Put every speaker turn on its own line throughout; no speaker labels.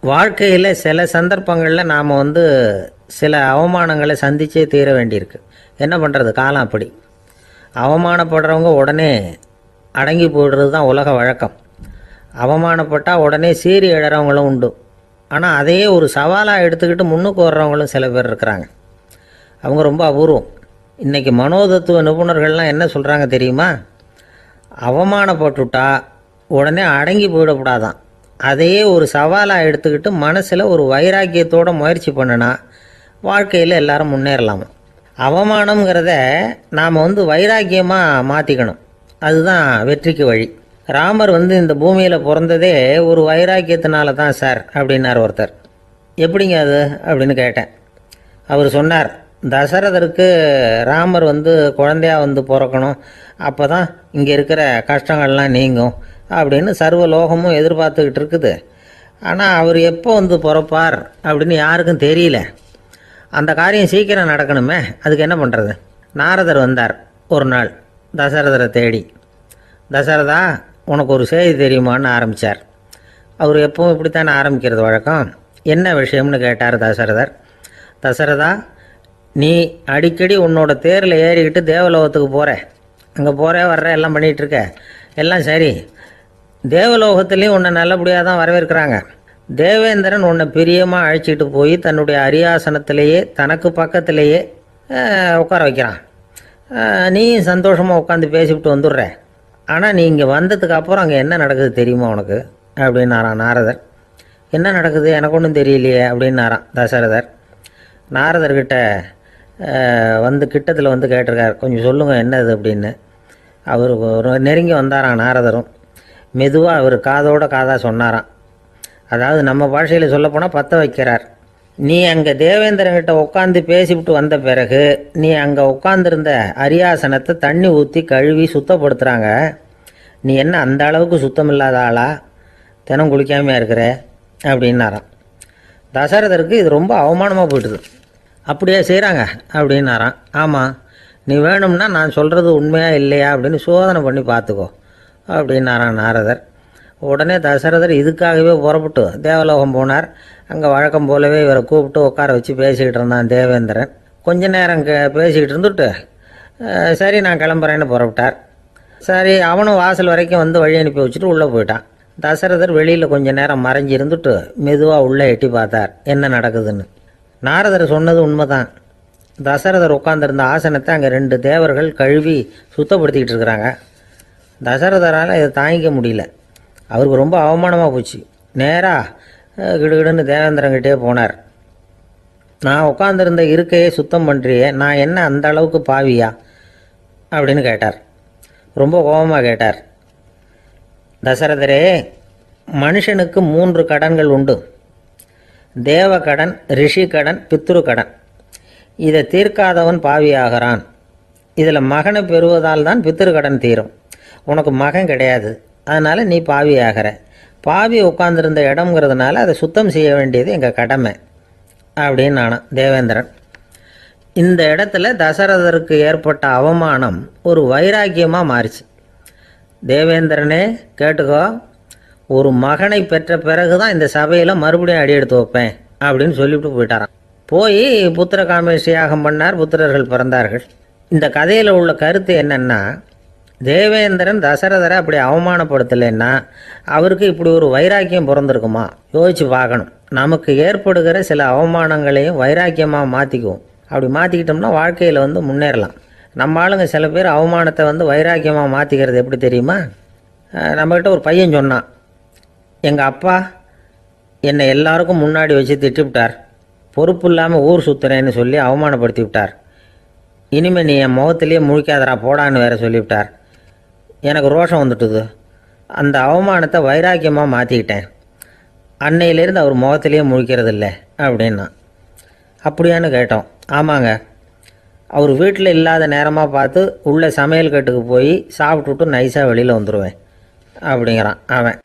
வாழ்க்கையில் சில சந்தர்ப்பங்களில் நாம் சில அவமானங்களை சந்திச்சே தீர வேண்டியிருக்கு. என்ன பண்ணுறது, காலம் அப்படி. அவமானப்படுறவங்க உடனே அடங்கி போய்டுறது தான் உலக வழக்கம். அவமானப்பட்டால் உடனே சீறி எழறவங்களும் உண்டு. ஆனால் அதையே ஒரு சவாலாக எடுத்துக்கிட்டு முன்னுக்கு வர்றவங்களும் சில பேர் இருக்கிறாங்க. அவங்க ரொம்ப அபூர்வம். இன்றைக்கி மனோதத்துவ நிபுணர்கள்லாம் என்ன சொல்கிறாங்க தெரியுமா? அவமானப்பட்டுட்டா உடனே அடங்கி போயிடக்கூடாதான். அதையே ஒரு சவாலாக எடுத்துக்கிட்டு மனசில் ஒரு வைராக்கியத்தோடு முயற்சி பண்ணினா வாழ்க்கையில் எல்லாரும் முன்னேறலாமா. அவமானங்கிறத நாம் வைராக்கியமாக மாற்றிக்கணும். அதுதான் வெற்றிக்கு வழி. ராமர் இந்த பூமியில் பிறந்ததே ஒரு வைராக்கியத்தினால தான் சார் அப்படின்னார் ஒருத்தர். எப்படிங்க அது அப்படின்னு கேட்டேன். அவர் சொன்னார், தசரதருக்கு ராமர் குழந்தையாக பிறக்கணும், அப்போ தான் இங்கே இருக்கிற கஷ்டங்கள்லாம் நீங்கும் அப்படின்னு சர்வ லோகமும் எதிர்பார்த்துக்கிட்டு இருக்குது. ஆனால் அவர் எப்போ பிறப்பார் அப்படின்னு யாருக்கும் தெரியல. அந்த காரியம் சீக்கிரம் நடக்கணுமே, அதுக்கு என்ன பண்ணுறது? நாரதர் வந்தார் ஒரு நாள் தசரதரை தேடி. தசரதா, உனக்கு ஒரு செய்தி தெரியுமான்னு ஆரம்பித்தார். அவர் எப்பவும் இப்படித்தானே ஆரம்பிக்கிறது வழக்கம். என்ன விஷயம்னு கேட்டார் தசரதர். தசரதா, நீ அடிக்கடி உன்னோட தேரில் ஏறிக்கிட்டு தேவலோகத்துக்கு போகிற, அங்கே போகிற வர்ற எல்லாம் பண்ணிகிட்ருக்க, எல்லாம் சரி. தேவலோகத்துலேயும் உன்னை நல்லபடியாக தான் வரவேற்கிறாங்க. தேவேந்திரன் உன்னை பிரியமாக அழைச்சிட்டு போய் தன்னுடைய அரியாசனத்திலேயே தனக்கு பக்கத்திலேயே உட்கார வைக்கிறான். நீயும் சந்தோஷமாக உட்காந்து பேசிவிட்டு வந்துடுற. ஆனால் நீ இங்கே வந்ததுக்கு அப்புறம் அங்கே என்ன நடக்குது தெரியுமா உனக்கு அப்படின்னாரான் நாரதர். என்ன நடக்குது எனக்கு ஒன்றும் தெரியலையே அப்படின்னாரான் தசரதர். நாரதர்கிட்ட கிட்டத்தில் கேட்டிருக்கார், கொஞ்சம் சொல்லுங்கள் என்னது அப்படின்னு. அவர் நெருங்கி வந்தாரான் நாரதரும். மெதுவாக அவர் காதோட காதாக சொன்னாராம். அதாவது நம்ம பாஷையில் சொல்லப்போனால் பற்ற வைக்கிறார். நீ அங்கே தேவேந்திரங்கிட்ட உட்காந்து பேசிவிட்டு வந்த பிறகு நீ அங்கே உட்காந்துருந்த அரியாசனத்தை தண்ணி ஊற்றி கழுவி சுத்தப்படுத்துகிறாங்க. நீ என்ன அந்த அளவுக்கு சுத்தம் இல்லாத ஆளா, தினம் குளிக்காமையாக இருக்கிற அப்படின்னாராம். தசரதருக்கு இது ரொம்ப அவமானமாக போயிட்டுது. அப்படியே செய்கிறாங்க அப்படின்னாராம். ஆமாம், நீ வேணும்னா நான் சொல்கிறது உண்மையாக இல்லையா அப்படின்னு சோதனை பண்ணி பார்த்துக்கோ அப்படின்னாரான் நாரதர். உடனே தசரதர் இதுக்காகவே புறப்பட்டு தேவலோகம் போனார். அங்கே வழக்கம் போலவே இவரை கூப்பிட்டு உட்கார வச்சு பேசிக்கிட்டு இருந்தான் தேவேந்திரன். கொஞ்ச நேரம் பேசிக்கிட்டு இருந்துட்டு சரி நான் கிளம்புறேன்னு புறப்பட்டார். சரி, அவனும் வாசல் வரைக்கும் வழி அனுப்பி வச்சுட்டு உள்ளே போயிட்டான். தசரதர் வெளியில் கொஞ்ச நேரம் மறைஞ்சி இருந்துட்டு மெதுவாக உள்ளே எட்டி பார்த்தார் என்ன நடக்குதுன்னு. நாரதர் சொன்னது உண்மைதான். தசரதர் உட்காந்துருந்த ஆசனத்தை அங்கே 2 தேவர்கள் கழுவி சுத்தப்படுத்திக்கிட்டு இருக்கிறாங்க. தசரதரால் இதை தாங்கிக்க முடியல. அவருக்கு ரொம்ப அவமானமாக போச்சு. நேராக கிடுகிடுன்னு தேவேந்திரங்கிட்டே போனார். நான் உட்காந்துருந்த இருக்கையே சுத்தம் பண்ணுறியே, நான் என்ன அந்த அளவுக்கு பாவியா அப்படின்னு கேட்டார். ரொம்ப கோபமாக கேட்டார். தசரதரே, மனுஷனுக்கு 3 கடன்கள் உண்டு. தேவ கடன், ரிஷி கடன், பித்ரு கடன். இதை தீர்க்காதவன் பாவியாகிறான். இதில் மகனை பெறுவதால் தான் பித்ரு கடன் தீரும். உனக்கு மகன் கிடையாது, அதனால் நீ பாவி ஆகிற. பாவி உட்காந்துருந்த இடம்ங்கிறதுனால அதை சுத்தம் செய்ய வேண்டியது எங்கள் கடமை அப்படின்னு நானும் தேவேந்திரன். இந்த இடத்துல தசரதருக்கு ஏற்பட்ட அவமானம் ஒரு வைராக்கியமாக மாறிச்சு. தேவேந்திரனே கேட்டுக்கோ, ஒரு மகனை பெற்ற பிறகு தான் இந்த சபையில் மறுபடியும் அடி எடுத்து வைப்பேன் அப்படின்னு சொல்லிவிட்டு போயிட்டாரான். போய் புத்திர காமேஷ் யாகம் பண்ணார். புத்திரர்கள் பிறந்தார்கள். இந்த கதையில் உள்ள கருத்து என்னென்னா, தேவேந்திரன் தசரதரை அப்படி அவமானப்படுத்தலைன்னா அவருக்கு இப்படி ஒரு வைராக்கியம் பிறந்திருக்குமா? யோசித்து பார்க்கணும். நமக்கு ஏற்படுகிற சில அவமானங்களையும் வைராக்கியமாக மாற்றிக்குவோம். அப்படி மாற்றிக்கிட்டோம்னா வாழ்க்கையில் முன்னேறலாம். நம்ம ஆளுங்க சில பேர் அவமானத்தை வைராக்கியமாக மாற்றிக்கிறது எப்படி தெரியுமா? நம்மக்கிட்ட ஒரு பையன் சொன்னான், எங்கள் அப்பா என்னை எல்லாருக்கும் முன்னாடி வச்சு திட்டிவிட்டார், பொறுப்பு இல்லாமல் ஊர் சுற்றுறேன்னு சொல்லி அவமானப்படுத்தி விட்டார். இனிமேல் நீ என் முகத்திலேயே முழிக்காதரா போடான்னு வேற சொல்லிவிட்டார். எனக்கு ரோஷம் வந்துட்டுது. அந்த அவமானத்தை வைராக்கியமாக மாற்றிக்கிட்டேன். அன்னையிலேருந்து அவர் முகத்திலேயே முழிக்கிறது இல்லை அப்படின்னா. அப்படியான்னு கேட்டோம். ஆமாங்க, அவர் வீட்டில் இல்லாத நேரமாக பார்த்து உள்ளே சமையல் கட்டுக்கு போய் சாப்பிட்டுட்டு நைஸாக வெளியில் வந்துடுவேன் அப்படிங்கிறான் அவன்.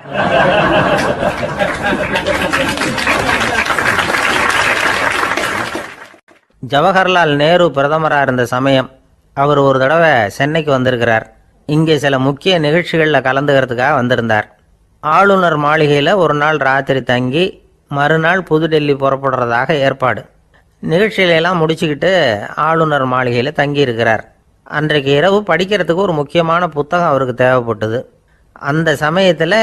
ஜவஹர்லால் நேரு பிரதமராக இருந்த சமயம் அவர் ஒரு தடவை சென்னைக்கு வந்திருக்கிறார். இங்கே சில முக்கிய நிகழ்ச்சிகளில் கலந்துக்கிறதுக்காக வந்திருந்தார். ஆளுநர் மாளிகையில் ஒரு நாள் ராத்திரி தங்கி மறுநாள் புதுடெல்லி புறப்படுறதாக ஏற்பாடு. நிகழ்ச்சியிலெல்லாம் முடிச்சுக்கிட்டு ஆளுநர் மாளிகையில் தங்கியிருக்கிறார். அன்றைக்கு இரவு படிக்கிறதுக்கு ஒரு முக்கியமான புத்தகம் அவருக்கு தேவைப்பட்டது. அந்த சமயத்தில்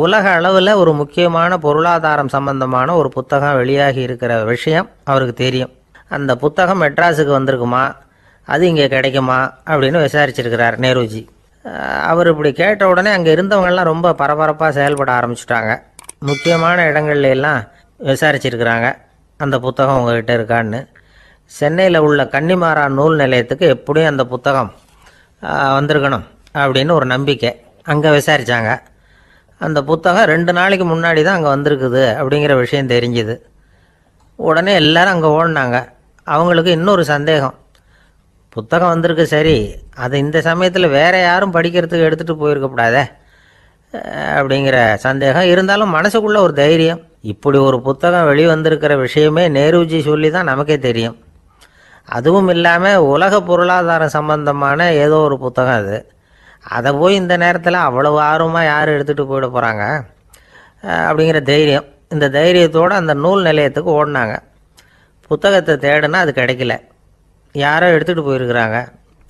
உலக அளவில் ஒரு முக்கியமான பொருளாதாரம் சம்பந்தமான ஒரு புத்தகம் வெளியாகி இருக்கிற விஷயம் அவருக்கு தெரியும். அந்த புத்தகம் மெட்ராஸுக்கு வந்திருக்குமா, அது இங்கே கிடைக்குமா அப்படின்னு விசாரிச்சிருக்கிறார் நேருஜி. அவர் இப்படி கேட்ட உடனே அங்கே இருந்தவங்கெல்லாம் ரொம்ப பரபரப்பாக செயல்பட ஆரம்பிச்சுட்டாங்க. முக்கியமான இடங்கள்ல எல்லாம் விசாரிச்சிருக்கிறாங்க அந்த புத்தகம் உங்ககிட்ட இருக்கான்னு. சென்னையில் உள்ள கன்னிமாரா நூல் நிலையத்துக்கு எப்படியும் அந்த புத்தகம் வந்திருக்கணும் அப்படின்னு ஒரு நம்பிக்கை. அங்கே விசாரித்தாங்க. அந்த புத்தகம் 2 நாளைக்கு முன்னாடி தான் அங்கே வந்திருக்குது அப்படிங்கிற விஷயம் தெரிஞ்சுது. உடனே எல்லாரும் அங்கே ஓடினாங்க. அவங்களுக்கு இன்னொரு சந்தேகம், புத்தகம் வந்திருக்கு சரி, அது இந்த சமயத்தில் வேறு யாரும் படிக்கிறதுக்கு எடுத்துகிட்டு போயிருக்கக்கூடாதே அப்படிங்கிற சந்தேகம் இருந்தாலும் மனசுக்குள்ளே ஒரு தைரியம். இப்படி ஒரு புத்தகம் வெளிவந்திருக்கிற விஷயமே நேருஜி சொல்லி தான் நமக்கே தெரியும். அதுவும் இல்லாமல் உலக பொருளாதாரம் சம்பந்தமான ஏதோ ஒரு புத்தகம் அது. அதை போய் இந்த நேரத்தில் அவ்வளவு ஆர்வமாக யார் எடுத்துகிட்டு போயிட போகிறாங்க அப்படிங்கிற தைரியம். இந்த தைரியத்தோடு அந்த நூல் நிலையத்துக்கு ஓடினாங்க. புத்தகத்தை தேடினா அது கிடைக்கல, யாரோ எடுத்துகிட்டு போயிருக்கிறாங்க.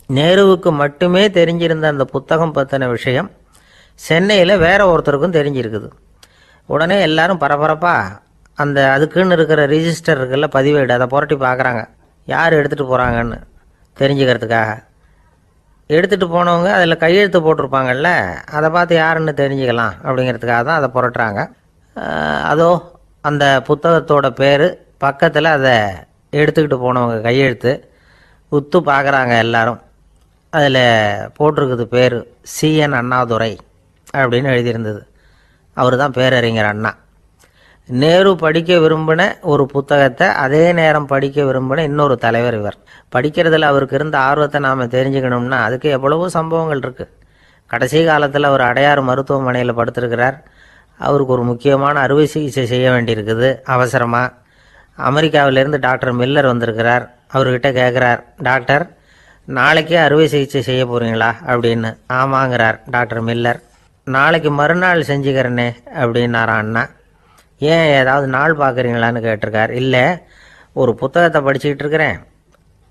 நேருவுக்கு மட்டுமே தெரிஞ்சிருந்த அந்த புத்தகம் பற்றின விஷயம் சென்னையில் வேற ஒருத்தருக்கும் தெரிஞ்சிருக்குது. உடனே எல்லாரும் பரபரப்பாக அந்த அதுக்குன்னு இருக்கிற ரிஜிஸ்டர் இருக்குல்ல, பதிவேடு, அதை புரட்டி பார்க்குறாங்க யார் எடுத்துகிட்டு போகிறாங்கன்னு தெரிஞ்சுக்கிறதுக்காக. எடுத்துகிட்டு போனவங்க அதில் கையெழுத்து போட்டிருப்பாங்கல்ல, அதை பார்த்து யாருன்னு தெரிஞ்சுக்கலாம் அப்படிங்கிறதுக்காக தான் அதை புரட்டுறாங்க. அதோ அந்த புத்தகத்தோட பேர் பக்கத்தில் அதை எடுத்துக்கிட்டு போனவங்க கையெழுத்து உத்து பார்க்குறாங்க எல்லாரும். அதில் போட்டிருக்குது பேர் CN அண்ணாதுரை அப்படின்னு எழுதியிருந்தது. அவர் தான் பேரறிஞர் அண்ணா. நேரு படிக்க விரும்பின ஒரு புத்தகத்தை அதே நேரம் படிக்க விரும்பின இன்னொரு தலைவர் இவர். படிக்கிறதுல அவருக்கு இருந்த ஆர்வத்தை நாம் தெரிஞ்சுக்கணும்னா அதுக்கு எவ்வளவோ சம்பவங்கள் இருக்குது. கடைசி காலத்தில் அவர் அடையாறு மருத்துவமனையில் படுத்திருக்கிறார். அவருக்கு ஒரு முக்கியமான அறுவை சிகிச்சை செய்ய வேண்டியிருக்குது அவசரமாக. அமெரிக்காவிலேருந்து டாக்டர் மில்லர் வந்திருக்கிறார். அவர்கிட்ட கேட்குறார், டாக்டர் நாளைக்கே அறுவை சிகிச்சை செய்ய போகிறீங்களா அப்படின்னு. ஆமாங்கிறார் டாக்டர் மில்லர். நாளைக்கு மறுநாள் செஞ்சுக்கிறேனே அப்படின்னாரான் அண்ணா. ஏன் ஏதாவது நாள் பார்க்குறீங்களான்னு கேட்டிருக்கார். இல்லை, ஒரு புத்தகத்தை படிச்சுக்கிட்டு இருக்கிறேன்,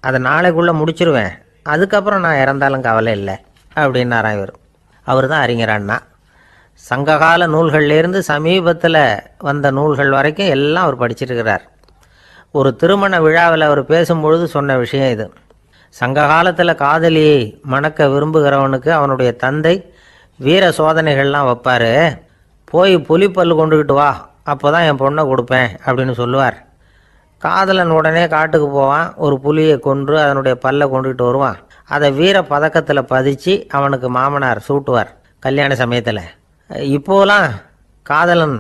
அதை நாளைக்குள்ளே முடிச்சிருவேன், அதுக்கப்புறம் நான் இறந்தாலும் கவலை இல்லை அப்படின்னாரான் இவர். அவர் தான் அறிஞர் அண்ணா. சங்ககால நூல்கள்லேருந்து சமீபத்தில் வந்த நூல்கள் வரைக்கும் எல்லாம் அவர் படிச்சிருக்கிறார். ஒரு திருமண விழாவில் அவர் பேசும்பொழுது சொன்ன விஷயம் இது. சங்க காலத்தில் காதலியை மணக்க விரும்புகிறவனுக்கு அவனுடைய தந்தை வீர சோதனைகள்லாம் வைப்பார். போய் புலிப்பல்லு கொண்டுக்கிட்டு வா, அப்போ தான் என் பொண்ணை கொடுப்பேன் அப்படின்னு சொல்லுவார். காதலன் உடனே காட்டுக்கு போவான், ஒரு புலியை கொன்று அதனுடைய பல்லை கொண்டுக்கிட்டு வருவான். அதை வீர பதக்கத்தில் பதிச்சு அவனுக்கு மாமனார் சூட்டுவார் கல்யாண சமயத்தில். இப்போலாம் காதலன்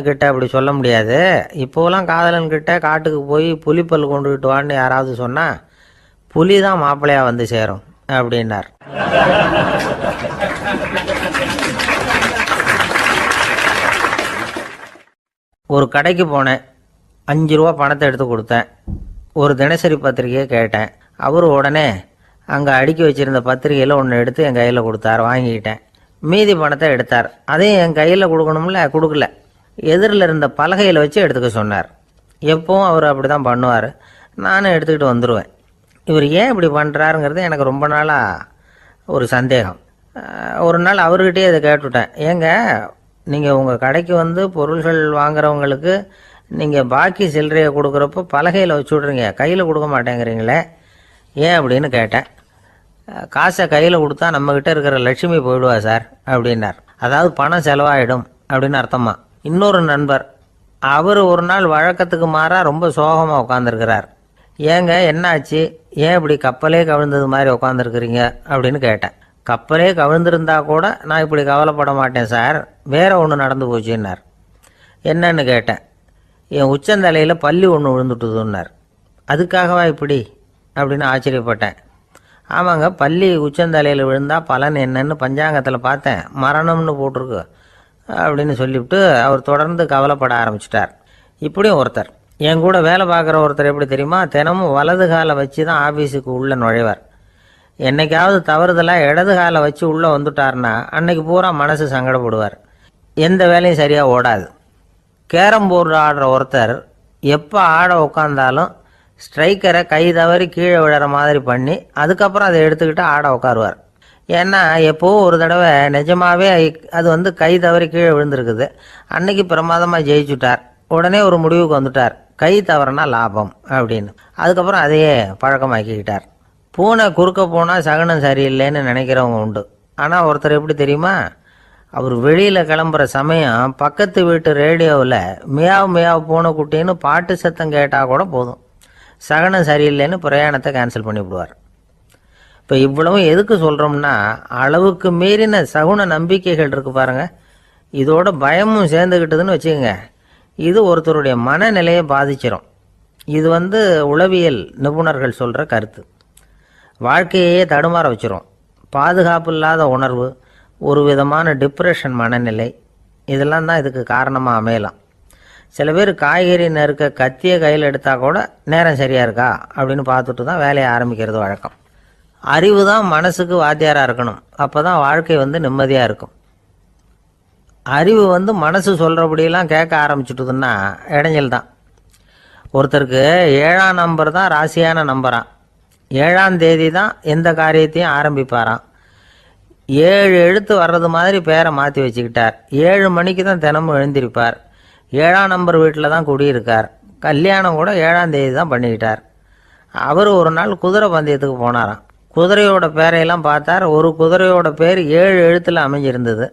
கிட்ட அப்படி சொல்ல முடியாது. இப்போலாம் காதலன் கிட்ட காட்டுக்கு போய் புலிப்பல் கொண்டுக்கிட்டு வான்னு யாராவது சொன்னால் புலி தான் மாப்பிள்ளையாக வந்து சேரும் அப்படின்னார். ஒரு கடைக்கு போனேன், 5 ரூபா பணத்தை எடுத்து கொடுத்தேன். ஒரு தினசரி பத்திரிகையை கேட்டேன். அவர் உடனே அங்கே அடுக்கி வச்சுருந்த பத்திரிகையில் ஒன்று எடுத்து என் கையில் கொடுத்தார். வாங்கிக்கிட்டேன். மீதி பணத்தை எடுத்தார். அதையும் என் கையில் கொடுக்கணும்ல, கொடுக்கல. எதிரில் இருந்த பலகையில் வச்சு எடுத்துக்க சொன்னார். எப்பவும் அவர் அப்படி தான் பண்ணுவார். நானும் எடுத்துக்கிட்டு வந்துடுவேன். இவர் ஏன் இப்படி பண்ணுறாருங்கிறது எனக்கு ரொம்ப நாளாக ஒரு சந்தேகம். ஒரு நாள் அவர்கிட்டயே இதை கேட்டுவிட்டேன். ஏங்க, நீங்கள் உங்கள் கடைக்கு வந்து பொருள்கள் வாங்குறவங்களுக்கு நீங்கள் பாக்கி சில்லறையை கொடுக்குறப்போ பலகையில் வச்சு விட்றீங்க, கையில் கொடுக்க மாட்டேங்கிறீங்களே, ஏன் அப்படின்னு கேட்டேன். காசை கையில் கொடுத்தா நம்மக்கிட்ட இருக்கிற லட்சுமி போயிடுவா சார் அப்படின்னார். அதாவது பணம் செலவாயிடும் அப்படின்னு அர்த்தமா. இன்னொரு நண்பர், அவர் ஒரு நாள் வழக்கத்துக்கு மாறாக ரொம்ப சோகமாக உட்காந்துருக்கிறார். ஏங்க என்னாச்சு, ஏன் இப்படி கப்பலே கவிழ்ந்தது மாதிரி உட்காந்துருக்குறீங்க அப்படின்னு கேட்டேன். கப்பலே கவிழ்ந்திருந்தா கூட நான் இப்படி கவலைப்பட மாட்டேன் சார், வேற ஒன்று நடந்து போச்சுன்னார். என்னன்னு கேட்டேன். என் உச்சந்தலையில் பல்லி ஒன்று விழுந்துட்டுதுன்னார். அதுக்காகவா இப்படி அப்படின்னு ஆச்சரியப்பட்டேன். ஆமாங்க, பல்லி உச்சந்தலையில் விழுந்தால் பலன் என்னன்னு பஞ்சாங்கத்தில் பார்த்தேன், மரணம்னு போட்டிருக்கு அப்படின்னு சொல்லிவிட்டு அவர் தொடர்ந்து கவலைப்பட ஆரம்பிச்சிட்டார். இப்படியும் ஒருத்தர், என் கூட வேலை பார்க்குற ஒருத்தர் எப்படி தெரியுமா, தினமும் வலது காலை வச்சு தான் ஆஃபீஸுக்கு உள்ளே நுழைவார். என்னைக்காவது தவறுதலாக இடது காலை வச்சு உள்ளே வந்துட்டார்னா அன்னைக்கு பூரா மனசு சங்கடப்படுவார். எந்த வேலையும் சரியாக ஓடாது. கேரம் போர்டு ஆடுற ஒருத்தர் எப்போ ஆட உட்காந்தாலும் ஸ்ட்ரைக்கரை கை தவறி கீழே விழுற மாதிரி பண்ணி அதுக்கப்புறம் அதை எடுத்துக்கிட்டு ஆட உட்காருவார். ஏன்னா எப்போவோ ஒரு தடவை நிஜமாகவே அது கை தவறி கீழே விழுந்திருக்குது. அன்னைக்கு பிரமாதமாக ஜெயிச்சுட்டார். உடனே ஒரு முடிவுக்கு வந்துட்டார், கை தவறுனா லாபம் அப்படின்னு. அதுக்கப்புறம் அதையே பழக்கமாக்கிக்கிட்டார். பூனை குறுக்க போனால் சகுனம் சரியில்லைன்னு நினைக்கிறவங்க உண்டு. ஆனால் ஒருத்தர் எப்படி தெரியுமா, அவர் வெளியில் கிளம்புற சமயம் பக்கத்து வீட்டு ரேடியோவில் மியாவ் மியாவ் பூனை குட்டின்னு பாட்டு சத்தம் கேட்டால் கூட போதும், சகுனம் சரியில்லைன்னு பிரயாணத்தை கேன்சல் பண்ணிவிடுவார். இப்போ இவ்வளவும் எதுக்கு சொல்கிறோம்னா, அளவுக்கு மீறின சகுன நம்பிக்கைகள் இருக்குது பாருங்கள், இதோட பயமும் சேர்ந்துக்கிட்டதுன்னு வச்சுக்கோங்க, இது ஒருத்தருடைய மனநிலையை பாதிச்சிடும். இது உளவியல் நிபுணர்கள் சொல்கிற கருத்து. வாழ்க்கையே தடுமாற வச்சிரும். பாதுகாப்பு இல்லாத உணர்வு, ஒரு விதமான டிப்ரெஷன் மனநிலை, இதெல்லாம் தான் இதுக்கு காரணமாக அமையலாம். சில பேர் காய்கறி நறுக்க கத்தியை கையில் எடுத்தால் கூட நேரம் சரியாக இருக்கா அப்படின்னு பார்த்துட்டு தான் வேலையை ஆரம்பிக்கிறது வழக்கம். அறிவு தான் மனசுக்கு வாத்தியாராக இருக்கணும். அப்போ தான் வாழ்க்கை நிம்மதியாக இருக்கும். அறிவு மனசு சொல்கிறபடியெல்லாம் கேட்க ஆரம்பிச்சுட்டுதுன்னா இடைஞ்சல் தான். ஒருத்தருக்கு 7ஆம் நம்பர் தான் ராசியான நம்பரான். 7ஆம் தேதி தான் எந்த காரியத்தையும் ஆரம்பிப்பாராம். 7 எழுத்து வர்றது மாதிரி பேரை மாற்றி வச்சுக்கிட்டார். 7 மணிக்கு தான் தினமும் எழுந்திருப்பார். 7ஆம் நம்பர் வீட்டில் தான் குடியிருக்கார். கல்யாணம் கூட 7ஆம் தேதி தான் பண்ணிக்கிட்டார். அவர் ஒரு நாள் குதிரை பந்தயத்துக்கு போனாராம். குதிரையோட பேரையெல்லாம் பார்த்தார். ஒரு குதிரையோட பேர் 7 எழுத்தில் அமைஞ்சிருந்தது.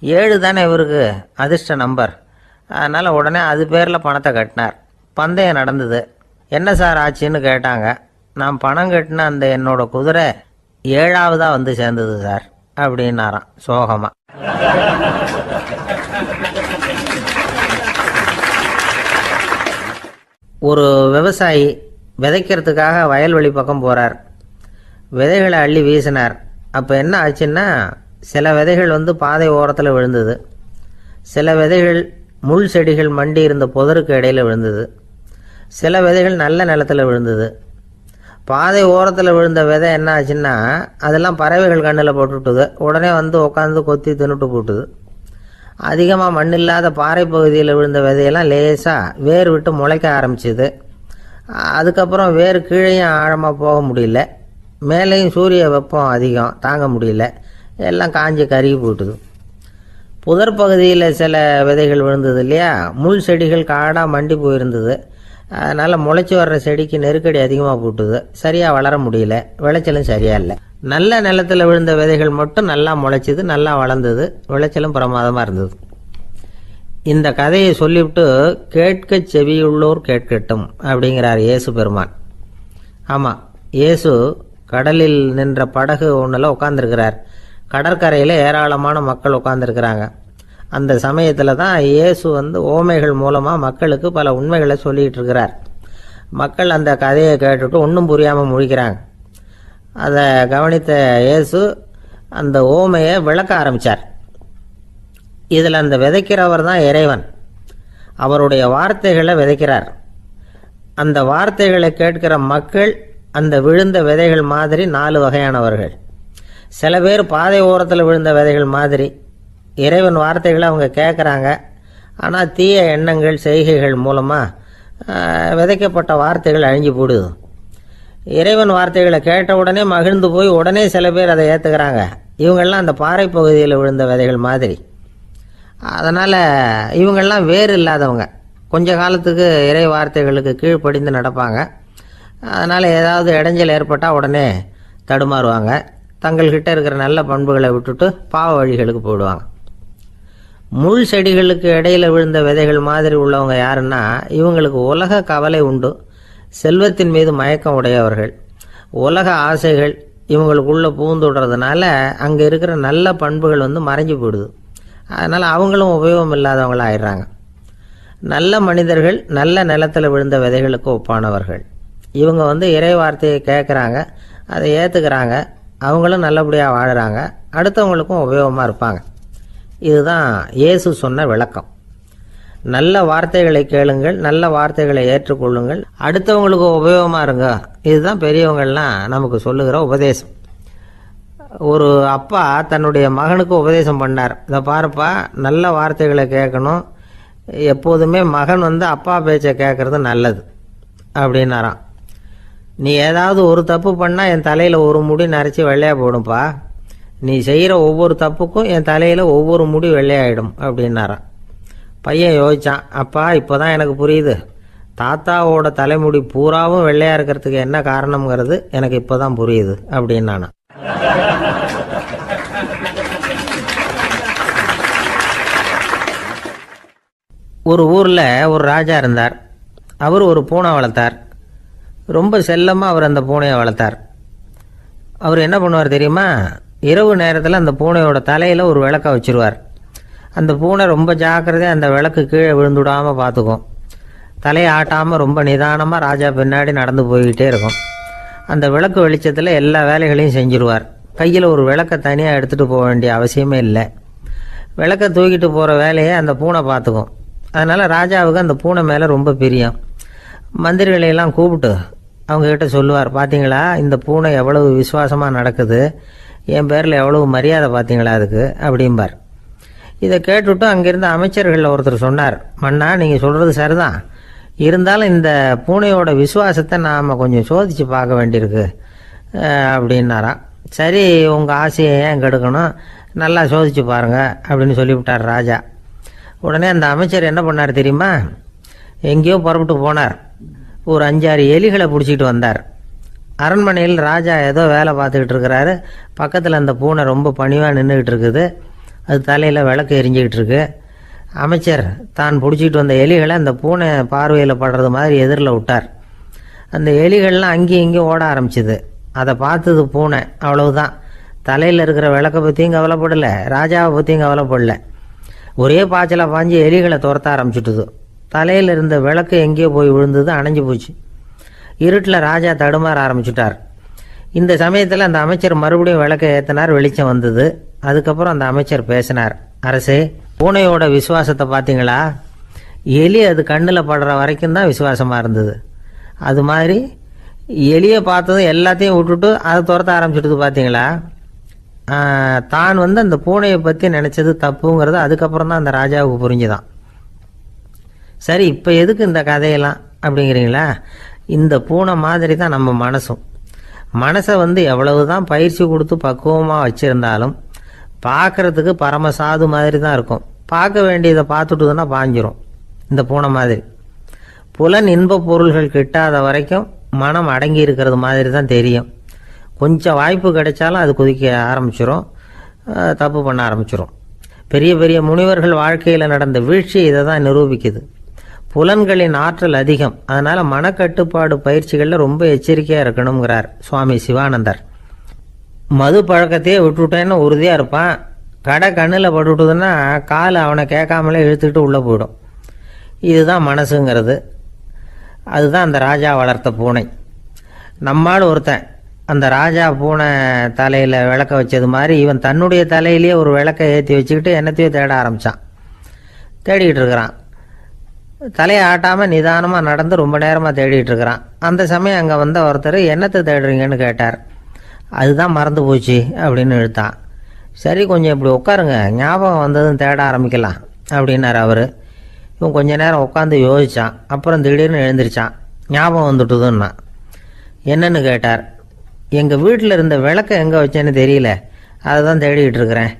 7 தானே இவருக்கு அதிர்ஷ்ட நம்பர். அதனால் உடனே அது பேரில் பணத்தை கட்டினார். பந்தயம் நடந்தது. என்ன சார் ஆச்சுன்னு கேட்டாங்க. நான் பணம் கட்டின அந்த என்னோட குதிரை 7ஆவதாக சேர்ந்தது சார் அப்படின்னாராம் சோகமாக. ஒரு விவசாயி விதைக்கிறதுக்காக வயல்வெளி பக்கம் போகிறார். விதைகளை அள்ளி வீசினார். அப்போ என்ன ஆச்சுன்னா, சில விதைகள் பாதை ஓரத்தில் விழுந்தது. சில விதைகள் முள் செடிகள் மண்டி இருந்த புதருக்கு இடையில் விழுந்தது. சில விதைகள் நல்ல நிலத்தில் விழுந்தது. பாதை ஓரத்தில் விழுந்த விதை என்ன ஆச்சுன்னா, அதெல்லாம் பறவைகள் கண்ணில் போட்டுவிட்டுது. உடனே உட்காந்து கொத்தி தின்னுட்டு போட்டுது. அதிகமாக மண் இல்லாத பாறை பகுதியில் விழுந்த விதையெல்லாம் லேசாக வேர் விட்டு முளைக்க ஆரம்பிச்சிது. அதுக்கப்புறம் வேர் கீழேயும் ஆழமாக போக முடியல, மேலேயும் சூரிய வெப்பம் அதிகம் தாங்க முடியல, எல்லாம் காஞ்சி கருகி போட்டுது. புதர் பகுதியில் சில விதைகள் விழுந்தது இல்லையா, முள் செடிகள் காடாக மண்டி போயிருந்தது. அதனால் முளைச்சி வர்ற செடிக்கு நெருக்கடி அதிகமாக போட்டுது. சரியாக வளர முடியல, விளைச்சலும் சரியாக இல்லை. நல்ல நிலத்தில் விழுந்த விதைகள் மட்டும் நல்லா முளைச்சிது, நல்லா வளர்ந்தது, விளைச்சலும் பிரமாதமாக இருந்தது. இந்த கதையை சொல்லிவிட்டு கேட்க செவியுள்ளோர் கேட்கட்டும் அப்படிங்கிறார் இயேசு பெருமான். ஆமாம், இயேசு கடலில் நின்ற படகு ஒன்றில் உட்காந்துருக்கிறார். கடற்கரையில் ஏராளமான மக்கள் உட்காந்துருக்கிறாங்க. அந்த சமயத்தில் தான் இயேசு ஓமைகள் மூலமாக மக்களுக்கு பல உண்மைகளை சொல்லிகிட்டு இருக்கிறார். மக்கள் அந்த கதையை கேட்டுட்டு ஒன்றும் புரியாமல் முழிக்கிறாங்க. அதை கவனித்த இயேசு அந்த ஓமையை விளக்க ஆரம்பித்தார். இதில் அந்த விதைக்கிறவர் தான் இறைவன். அவருடைய வார்த்தைகளை விதைக்கிறார். அந்த வார்த்தைகளை கேட்கிற மக்கள் அந்த விழுந்த விதைகள் மாதிரி 4 வகையானவர்கள். சில பேர் பாதை ஓரத்தில் விழுந்த விதைகள் மாதிரி. இறைவன் வார்த்தைகளை அவங்க கேட்குறாங்க. ஆனால் தீய எண்ணங்கள் செய்கைகள் மூலமாக விதைக்கப்பட்ட வார்த்தைகள் அழிஞ்சு போடுது. இறைவன் வார்த்தைகளை கேட்ட உடனே மகிழ்ந்து போய் உடனே சில பேர் அதை ஏற்றுக்கிறாங்க. இவங்கெல்லாம் அந்த பாறை பகுதியில் விழுந்த விதைகள் மாதிரி. அதனால் இவங்கெல்லாம் வேறு இல்லாதவங்க. கொஞ்ச காலத்துக்கு இறை வார்த்தைகளுக்கு கீழ்ப்படிந்து நடப்பாங்க. அதனால் ஏதாவது இடைஞ்சல் ஏற்பட்டால் உடனே தடுமாறுவாங்க. தங்கள்கிட்ட இருக்கிற நல்ல பண்புகளை விட்டுட்டு பாவ வழிகளுக்கு போயிடுவாங்க. முள் செடிகளுக்கு இடையில் விழுந்த விதைகள் மாதிரி உள்ளவங்க யாருன்னா, இவங்களுக்கு உலக கவலை உண்டு, செல்வத்தின் மீது மயக்கம் உடையவர்கள். உலக ஆசைகள் இவங்களுக்குள்ளே பூந்துடுறதுனால அங்கே இருக்கிற நல்ல பண்புகள் மறைஞ்சு போயிடுது. அதனால் அவங்களும் உபயோகம் இல்லாதவங்களாக ஆயிடுறாங்க. நல்ல மனிதர்கள் நல்ல நிலத்தில் விழுந்த விதைகளுக்கு ஒப்பானவர்கள். இவங்க இறை வார்த்தையை கேட்குறாங்க, அதை ஏற்றுக்கிறாங்க, அவங்களும் நல்லபடியாக வாழுறாங்க, அடுத்தவங்களுக்கும் உபயோகமாக இருப்பாங்க. இதுதான் இயேசு சொன்ன விளக்கம். நல்ல வார்த்தைகளை கேளுங்கள், நல்ல வார்த்தைகளை ஏற்றுக்கொள்ளுங்கள், அடுத்தவங்களுக்கு உபயோகமாக இருங்க. இதுதான் பெரியவங்கள்லாம் நமக்கு சொல்லுகிற உபதேசம். ஒரு அப்பா தன்னுடைய மகனுக்கு உபதேசம் பண்ணார். இதை பாருப்பா, நல்ல வார்த்தைகளை கேட்கணும், எப்போதுமே மகன் அப்பா பேச்சை கேட்குறது நல்லது அப்படின்னாராம். நீ ஏதாவது ஒரு தப்பு பண்ணால் என் தலையில் ஒரு முடி நரைச்சி வெள்ளையாக போடும்பா. நீ செய்கிற ஒவ்வொரு தப்புக்கும் என் தலையில் ஒவ்வொரு முடி வெள்ளையாயிடும் அப்படின்னாராம். பையன் யோசிச்சான், அப்பா இப்போ தான் எனக்கு புரியுது, தாத்தாவோட தலைமுடி பூராவும் வெள்ளையாக இருக்கிறதுக்கு என்ன காரணம்ங்கிறது எனக்கு இப்போ தான் புரியுது அப்படின்னானா. ஒரு ஊரில் ஒரு ராஜா இருந்தார். அவர் ஒரு பூனை வளர்த்தார். ரொம்ப செல்லமாக அவர் அந்த பூனையை வளர்த்தார். அவர் என்ன பண்ணுவார் தெரியுமா? இரவு நேரத்தில் அந்த பூனையோட தலையில் ஒரு விளக்கை வச்சுருவார். அந்த பூனை ரொம்ப ஜாக்கிரதையாக அந்த விளக்கு கீழே விழுந்துடாமல் பார்த்துக்கும். தலையை ஆட்டாமல் ரொம்ப நிதானமாக ராஜா பின்னாடி நடந்து போய்கிட்டே இருக்கும். அந்த விளக்கு வெளிச்சத்தில் எல்லா வேலைகளையும் செஞ்சுருவார். கையில் ஒரு விளக்கை தனியாக எடுத்துகிட்டு போக வேண்டிய அவசியமே இல்லை. விளக்கை தூக்கிட்டு போகிற வேலையை அந்த பூனை பார்த்துக்கும். அதனால் ராஜாவுக்கு அந்த பூனை மேலே ரொம்ப பிரியம். மந்திரிகளையெல்லாம் கூப்பிட்டு அவங்கக்கிட்ட சொல்லுவார், பார்த்தீங்களா இந்த பூனை எவ்வளவு விசுவாசமாக நடக்குது, என் பேரில் எவ்வளவு மரியாதை பார்த்தீங்களா அதுக்கு அப்படிம்பார். இதை கேட்டுவிட்டு அங்கேருந்து அமைச்சர்களில் ஒருத்தர் சொன்னார், மன்னா நீங்கள் சொல்கிறது சரிதான், இருந்தாலும் இந்த பூனையோட விசுவாசத்தை நாம் கொஞ்சம் சோதித்து பார்க்க வேண்டியிருக்கு அப்படின்னாராம். சரி, உங்கள் ஆசையை ஏன் கெடுக்கணும், நல்லா சோதித்து பாருங்கள் அப்படின்னு சொல்லிவிட்டார் ராஜா. உடனே அந்த அமைச்சர் என்ன பண்ணார் தெரியுமா? எங்கேயோ புறப்பட்டு போனார். ஒரு 5-6 எலிகளை பிடிச்சிட்டு வந்தார். அரண்மனையில் ராஜா ஏதோ வேலை பார்த்துக்கிட்டு இருக்கிறாரு. பக்கத்தில் அந்த பூனை ரொம்ப பணிவாக நின்றுக்கிட்டு இருக்குது. அது தலையில் விளக்கு எரிஞ்சிக்கிட்டு இருக்கு. அமைச்சர் தான் பிடிச்சிட்டு வந்த எலிகளை அந்த பூனை பார்வையில் படுறது மாதிரி எதிரில் விட்டார். அந்த எலிகள்லாம் அங்கேயும் இங்கேயும் ஓட ஆரம்பிச்சிது. அதை பார்த்தது பூனை, அவ்வளவுதான். தலையில் இருக்கிற விளக்கை பற்றியும் கவலைப்படலை, ராஜாவை பற்றியும் கவலைப்படலை. ஒரே பாய்ச்சலாக பாஞ்சு எலிகளை துரத்த ஆரம்பிச்சுட்டுது. தலையில் இருந்த விளக்கு எங்கேயோ போய் விழுந்தது, அணைஞ்சு போச்சு. இருட்டில் ராஜா தடுமாற ஆரம்பிச்சுட்டார். இந்த சமயத்தில் அந்த அமைச்சர் மறுபடியும் விளக்கை ஏற்றினார். வெளிச்சம் வந்தது. அதுக்கப்புறம் அந்த அமைச்சர் பேசினார், அரசே, பூனையோட விசுவாசத்தை பார்த்தீங்களா? எலி அது கண்ணில் படுற வரைக்கும் தான் விசுவாசமாக இருந்தது. அது மாதிரி எலியை பார்த்ததும் எல்லாத்தையும் விட்டுட்டு அதை துரத்த ஆரம்பிச்சுட்டு பார்த்தீங்களா? தான் அந்த பூனையை பற்றி நினச்சது தப்புங்கிறது அதுக்கப்புறம் தான் அந்த ராஜாவுக்கு புரிஞ்சுதான். சரி, இப்போ எதுக்கு இந்த கதையெல்லாம் அப்படிங்கிறீங்களா? இந்த பூனை மாதிரி தான் நம்ம மனசும். மனசை எவ்வளவு தான் பயிற்சி கொடுத்து பக்குவமாக வச்சுருந்தாலும் பார்க்குறதுக்கு பரமசாது மாதிரி தான் இருக்கும். பார்க்க வேண்டியதை பார்த்துட்டுதுன்னா பாஞ்சிரும். இந்த பூனை மாதிரி புலன் இன்ப பொருள்கள் கிட்டாத வரைக்கும் மனம் அடங்கி இருக்கிறது மாதிரி தான் தெரியும். கொஞ்சம் வாய்ப்பு கிடைச்சாலும் அது குதிக்க ஆரம்பிச்சிடும், தப்பு பண்ண ஆரம்பிச்சிடும். பெரிய பெரிய முனிவர்கள் வாழ்க்கையில் நடந்த வீழ்ச்சி இதை தான் நிரூபிக்குது. புலன்களின் ஆற்றல் அதிகம். அதனால் மனக்கட்டுப்பாடு பயிற்சிகளில் ரொம்ப எச்சரிக்கையாக இருக்கணுங்கிறார் சுவாமி சிவானந்தர். மது பழக்கத்தையே விட்டுவிட்டேன்னு உறுதியாக இருப்பான். கடை கண்ணில் பட்டுவிட்டுதுன்னா கால் அவனை கேட்காமலே இழுத்துக்கிட்டு உள்ளே போயிடும். இதுதான் மனசுங்கிறது. அதுதான் அந்த ராஜா வளர்த்த பூனை. நம்மால் ஒருத்தன் அந்த ராஜா பூனை தலையில் விளக்க வச்சது மாதிரி இவன் தன்னுடைய தலையிலேயே ஒரு விளக்கை ஏற்றி வச்சுக்கிட்டு என்னத்தையோ தேட ஆரம்பித்தான். தேடிக்கிட்டு இருக்கிறான். தலையை ஆட்டாமல் நிதானமாக நடந்து ரொம்ப நேரமாக தேடிட்டு இருக்கிறான். அந்த சமயம் அங்கே ஒருத்தர் என்னத்தை தேடுறீங்கன்னு கேட்டார். அதுதான் மறந்து போச்சு அப்படின்னு இழுத்தான். சரி, கொஞ்சம் இப்படி உட்காருங்க, ஞாபகம் வந்ததும் தேட ஆரம்பிக்கலாம் அப்படின்னார் அவர். இவன் கொஞ்ச நேரம் உட்காந்து யோசித்தான். அப்புறம் திடீர்னு எழுந்திரிச்சான். ஞாபகம் வந்துட்டுதுன்னா. என்னன்னு கேட்டார். எங்கள் வீட்டில் இருந்த விளக்கை எங்கே வச்சேன்னு தெரியல, அதை தான் தேடிக்கிட்டு இருக்கிறேன்,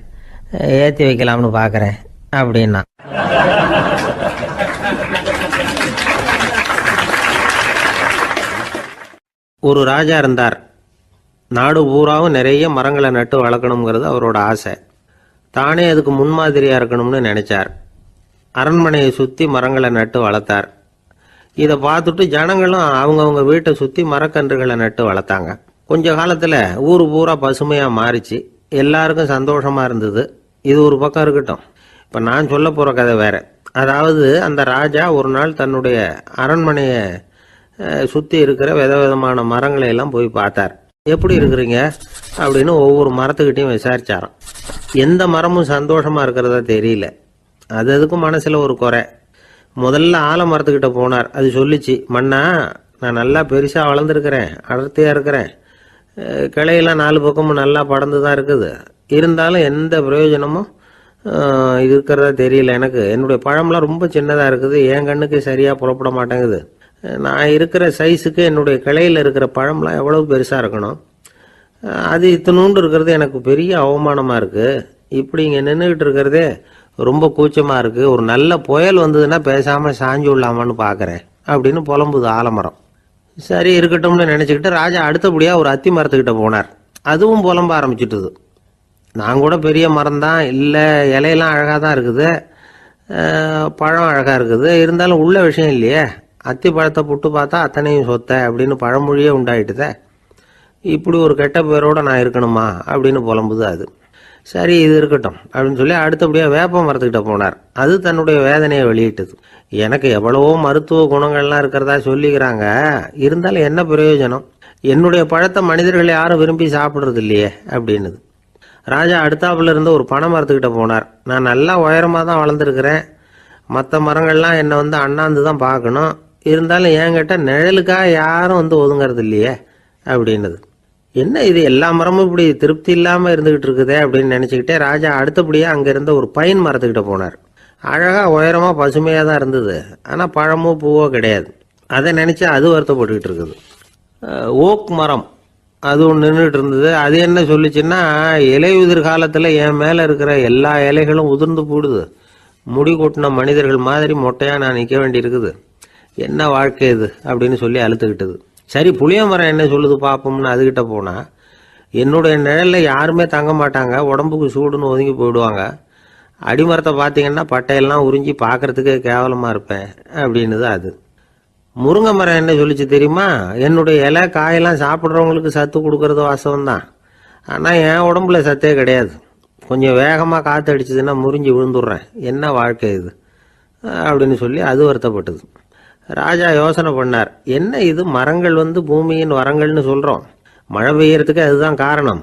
ஏற்றி வைக்கலாம்னு பார்க்குறேன் அப்படின்னா. ஒரு ராஜா இருந்தார். நாடு பூராவும் நிறைய மரங்களை நட்டு வளர்க்கணுங்கிறது அவரோட ஆசை. தானே அதுக்கு முன்மாதிரியாக இருக்கணும்னு நினைச்சார். அரண்மனையை சுற்றி மரங்களை நட்டு வளர்த்தார். இதை பார்த்துட்டு ஜனங்களும் அவங்கவுங்க வீட்டை சுற்றி மரக்கன்றுகளை நட்டு வளர்த்தாங்க. கொஞ்ச காலத்தில் ஊர் பூரா பசுமையாக மாறிச்சு. எல்லாருக்கும் சந்தோஷமாக இருந்தது. இது ஒரு பக்கம் இருக்கட்டும். இப்போ நான் சொல்ல போகிற கதை வேற. அதாவது அந்த ராஜா ஒரு நாள் தன்னுடைய அரண்மனையை சுற்றி இருக்கிற விதவிதமான மரங்களை எல்லாம் போய் பார்த்தார். எப்படி இருக்கிறீங்க அப்படின்னு ஒவ்வொரு மரத்துக்கிட்டையும் விசாரிச்சாராம். எந்த மரமும் சந்தோஷமாக இருக்கிறதா தெரியல. அதுக்கும் மனசில் ஒரு குறை. முதல்ல ஆலமரத்துக்கிட்ட போனார். அது சொல்லிச்சு, மண்ணா, நான் நல்லா பெருசாக வளர்ந்துருக்கிறேன், அடர்த்தியாக இருக்கிறேன், கிளையெல்லாம் 4 பக்கமும் நல்லா படர்ந்து தான் இருக்குது, இருந்தாலும் எந்த பிரயோஜனமும்
இருக்கிறதா தெரியல எனக்கு. என்னுடைய பழம்லாம் ரொம்ப சின்னதாக இருக்குது, என் கண்ணுக்கு சரியாக புறப்பட மாட்டேங்குது. நான் இருக்கிற சைஸுக்கு என்னுடைய கிளையில் இருக்கிற பழம்லாம் எவ்வளவு பெருசாக இருக்கணும், அது இத்தினூண்டு இருக்கிறது எனக்கு பெரிய அவமானமாக இருக்குது. இப்படி இங்கே நின்றுக்கிட்டு இருக்கிறதே ரொம்ப கூச்சமாக இருக்குது. ஒரு நல்ல புயல் வந்ததுன்னா பேசாமல் சாஞ்சு விடலாமான்னு பார்க்குறேன் அப்படின்னு புலம்புது ஆலமரம். சரி இருக்கட்டும்னு நினச்சிக்கிட்டு ராஜா அடுத்தபடியாக ஒரு அத்தி மரத்துக்கிட்ட போனார். அதுவும் புலம்ப ஆரம்பிச்சிட்டுது. நான் கூட பெரிய மரம் தான், இல்லை இலையெல்லாம் அழகாக தான் இருக்குது, பழம் அழகாக இருக்குது, இருந்தாலும் உள்ள விஷயம் இல்லையே, அத்தி பழத்தை புட்டு பார்த்தா அத்தனையும் சொத்தை அப்படின்னு பழமொழியே உண்டாயிட்டுதே. இப்படி ஒரு கெட்ட பேரோட நான் இருக்கணுமா அப்படின்னு புலம்புது அது. சரி இது இருக்கட்டும் அப்படின்னு சொல்லி அடுத்தபடியாக வேப்ப மரத்துக்கிட்ட போனார். அது தன்னுடைய வேதனையை வெளியிட்டது. எனக்கு எவ்வளவோ மருத்துவ குணங்கள்லாம் இருக்கிறதா சொல்லிக்கிறாங்க, இருந்தாலும் என்ன பிரயோஜனம், என்னுடைய பழத்தை மனிதர்கள் யாரும் விரும்பி சாப்பிட்றது இல்லையே அப்படின்னுது. ராஜா அடுத்தாப்புல இருந்து ஒரு பனை மரத்துக்கிட்ட போனார். நான் நல்லா உயரமாக தான் வளர்ந்துருக்கிறேன், மற்ற மரங்கள்லாம் என்னை அண்ணாந்து தான் பார்க்கணும், இருந்தாலும் என்கிட்ட நிழலுக்காக யாரும் ஒதுங்கிறது இல்லையே அப்படின்னுது. என்ன இது எல்லா மரமும் இப்படி திருப்தி இல்லாமல் இருந்துகிட்டு இருக்குதே அப்படின்னு நினச்சிக்கிட்டே ராஜா அடுத்தபடியாக அங்கே இருந்த ஒரு பைன் மரத்துக்கிட்ட போனார். அழகாக உயரமாக பசுமையாக தான் இருந்தது, ஆனால் பழமோ பூவோ கிடையாது. அதை நினச்சா அது வருத்தப்பட்டுக்கிட்டு இருக்குது. ஓக் மரம் அது ஒன்று நின்றுட்டு இருந்தது. அது என்ன சொல்லிச்சுன்னா, இலையுதிர் காலத்தில் என் மேலே இருக்கிற எல்லா இலைகளும் உதிர்ந்து போடுது, முடி கொட்டின மனிதர்கள் மாதிரி மொட்டையாக நான் நிற்க வேண்டி இருக்குது, என்ன வாழ்க்கை இது அப்படின்னு சொல்லி அழுத்துக்கிட்டது. சரி புளிய மரம் என்ன சொல்லுது பார்ப்போம்னு அதுகிட்ட போனால், என்னுடைய நிழலில் யாருமே தங்க மாட்டாங்க, உடம்புக்கு சூடுன்னு ஒதுங்கி போயிடுவாங்க, அடிமரத்தை பார்த்தீங்கன்னா பட்டையெல்லாம் உறிஞ்சி பார்க்கறதுக்கே கேவலமாக இருப்பேன் அப்படின்னுது அது. முருங்கை மரம் என்ன சொல்லிச்சு தெரியுமா, என்னுடைய இலை காயெல்லாம் சாப்பிட்றவங்களுக்கு சத்து கொடுக்கறது வாசம்தான், ஆனால் என் உடம்புல சத்தே கிடையாது, கொஞ்சம் வேகமாக காற்று அடிச்சதுன்னா முறிஞ்சி விழுந்துடுறேன், என்ன வாழ்க்கை இது அப்படின்னு சொல்லி அது வருத்தப்பட்டது. ராஜா யோசனை பண்ணார், என்ன இது மரங்கள் பூமியின் வரங்கள்னு சொல்கிறோம், மழை பெய்யறதுக்கு அதுதான் காரணம்,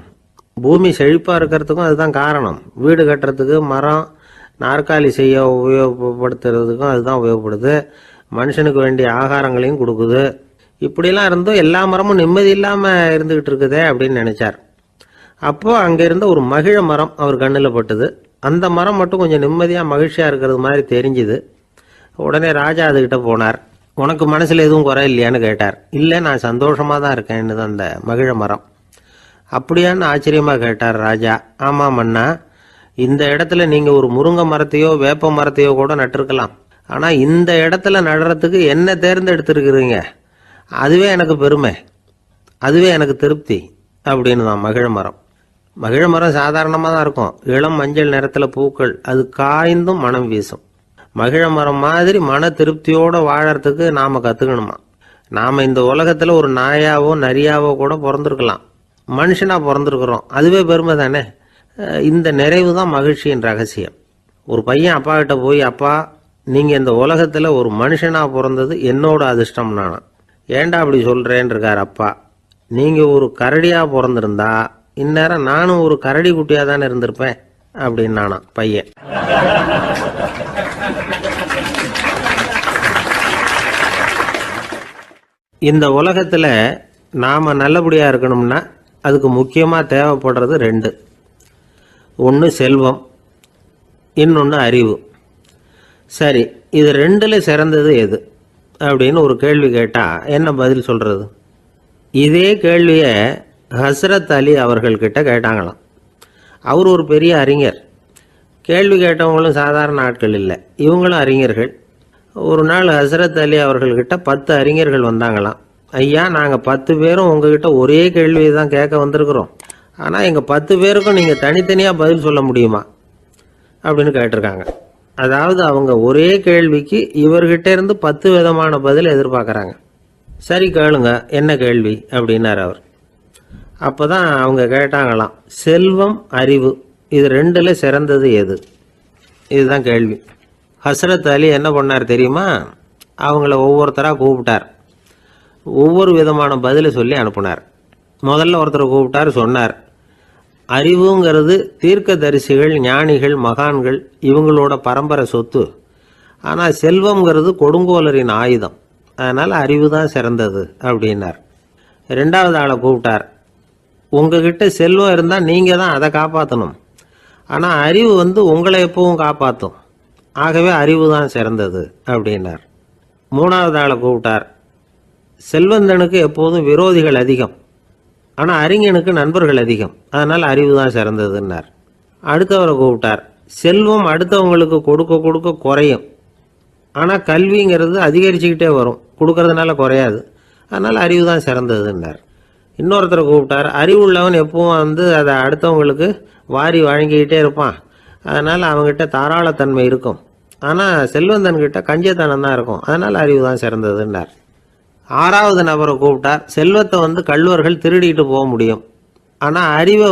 பூமி செழிப்பாக இருக்கிறதுக்கும் அதுதான் காரணம், வீடு கட்டுறதுக்கு மரம், நாற்காலி செய்ய உபயோகப்படுத்துறதுக்கும் அதுதான் உபயோகப்படுது, மனுஷனுக்கு வேண்டிய ஆகாரங்களையும் கொடுக்குது, இப்படிலாம் இருந்தும் எல்லா மரமும் நிம்மதி இல்லாமல் இருந்துக்கிட்டு இருக்குதே அப்படின்னு நினைச்சார். அப்போது அங்கே இருந்த ஒரு மகிழ மரம் அவர் கண்ணில் பட்டுது. அந்த மரம் மட்டும் கொஞ்சம் நிம்மதியாக மகிழ்ச்சியாக இருக்கிறது மாதிரி தெரிஞ்சுது. உடனே ராஜா அதுகிட்ட போனார். உனக்கு மனசில் எதுவும் குறை இல்லையான்னு கேட்டார். இல்லை நான் சந்தோஷமாக தான் இருக்கேன்னு தான் அந்த மகிழ மரம். அப்படியான்னு ஆச்சரியமாக கேட்டார் ராஜா. ஆமாம் மன்னா, இந்த இடத்துல நீங்கள் ஒரு முருங்கை மரத்தையோ வேப்ப மரத்தையோ கூட நட்டிருக்கலாம், ஆனால் இந்த இடத்துல நடுறதுக்கு என்ன தேர்ந்தெடுத்துருக்குறீங்க, அதுவே எனக்கு பெருமை, அதுவே எனக்கு திருப்தி அப்படின்னு தான் மகிழ மரம். மகிழ மரம் சாதாரணமாக தான் இருக்கும், இளம் மஞ்சள் நிறத்தில் பூக்கள், அது காய்ந்தும் மனம் வீசும். மகிழ மரம் மாதிரி மன திருப்தியோடு வாழறதுக்கு நாம் கற்றுக்கணுமா. நாம் இந்த உலகத்தில் ஒரு நாயாவோ நரியாவோ கூட பிறந்திருக்கலாம், மனுஷனாக பிறந்திருக்கிறோம், அதுவே பெருமை தானே. இந்த நிறைவு தான் மகிழ்ச்சியின் ரகசியம். ஒரு பையன் அப்பா கிட்ட போய், அப்பா நீங்கள் இந்த உலகத்தில் ஒரு மனுஷனாக பிறந்தது என்னோட அதிர்ஷ்டம் நானா. ஏண்டா அப்படி சொல்கிறேன்னு இருக்கார் அப்பா. நீங்கள் ஒரு கரடியாக பிறந்திருந்தா இந்நேரம் நானும் ஒரு கரடி குட்டியாக தானே இருந்திருப்பேன் அப்படின்னு நானா பையன். இந்த உலகத்தில் நாம் நல்லபடியாக இருக்கணும்னா அதுக்கு முக்கியமாக தேவைப்படுறது ரெண்டு. ஒன்று செல்வம், இன்னொன்று அறிவு. சரி, இது ரெண்டில் சிறந்தது எது அப்படின்னு ஒரு கேள்வி கேட்டால் என்ன பதில் சொல்கிறது? இதே கேள்வியை ஹஸ்ரத் அலி அவர்கள்கிட்ட கேட்டாங்களாம். அவர் ஒரு பெரிய அறிஞர். கேள்வி கேட்டவங்களும் சாதாரண ஆட்கள் இல்லை, இவங்களும் அறிஞர்கள். ஒரு நாள் ஹஸ்ரத் அலி அவர்கள்கிட்ட 10 அறிஞர்கள் வந்தாங்களாம். ஐயா, நாங்கள் 10 பேரும் உங்ககிட்ட ஒரே கேள்வியை தான் கேட்க வந்திருக்கிறோம், ஆனால் எங்கள் 10 பேருக்கும் நீங்கள் தனித்தனியாக பதில் சொல்ல முடியுமா அப்படின்னு கேட்டிருக்காங்க. அதாவது அவங்க ஒரே கேள்விக்கு இவர்கிட்ட இருந்து 10 விதமான பதில் எதிர்பார்க்குறாங்க. சரி கேளுங்க, என்ன கேள்வி அப்படின்னார் அவர். அப்போ தான் அவங்க கேட்டாங்களாம், செல்வம் அறிவு இது ரெண்டில் சிறந்தது எது, இதுதான் கேள்வி. ஹஸ்ரத் அலி என்ன பண்ணார் தெரியுமா? அவங்கள ஒவ்வொருத்தராக கூப்பிட்டார், ஒவ்வொரு விதமான பதிலை சொல்லி அனுப்புனார். முதல்ல ஒருத்தரை கூப்பிட்டார், சொன்னார், அறிவுங்கிறது தீர்க்கதரிசிகள், ஞானிகள், மகான்கள் இவங்களோட பரம்பரை சொத்து, ஆனால் செல்வம்ங்கிறது கொடுங்கோலரின் ஆயுதம், அதனால் அறிவு தான் சிறந்தது அப்படின்னார். 2வது ஆளை கூப்பிட்டார், உங்ககிட்ட செல்வம் இருந்தால் நீங்கள் தான் அதை காப்பாற்றணும், ஆனால் அறிவு உங்களை எப்பவும் காப்பாற்றும். ஆகவே அறிவு தான் சிறந்தது அப்படின்னார். மூணாவது ஆளை கூப்பிட்டார். செல்வந்தனுக்கு எப்போதும் விரோதிகள் அதிகம், ஆனால் அறிஞனுக்கு நண்பர்கள் அதிகம், அதனால் அறிவு தான் சிறந்ததுன்னார். அடுத்தவரை கூப்பிட்டார். செல்வம் அடுத்தவங்களுக்கு கொடுக்க கொடுக்க குறையும், ஆனால் கல்விங்கிறது அதிகரிச்சுக்கிட்டே வரும், கொடுக்கறதுனால குறையாது, அதனால் அறிவு தான் சிறந்ததுன்னார். இன்னொருத்தரை கூப்பிட்டார். அறிவுள்ளவன் எப்பவும் அதை அடுத்தவங்களுக்கு வாரி வழங்கிக்கிட்டே இருப்பான், அதனால் அவங்ககிட்ட தாராளத்தன்மை இருக்கும். ஆனால் செல்வந்தன்கிட்ட கஞ்சத்தனம் தான் இருக்கும், அதனால் அறிவு தான் சிறந்ததுன்னார். ஆறாவது நபரை கூப்பிட்டார். செல்வத்தை கள்வர்கள் திருடிட்டு போக முடியும், ஆனால் அறிவை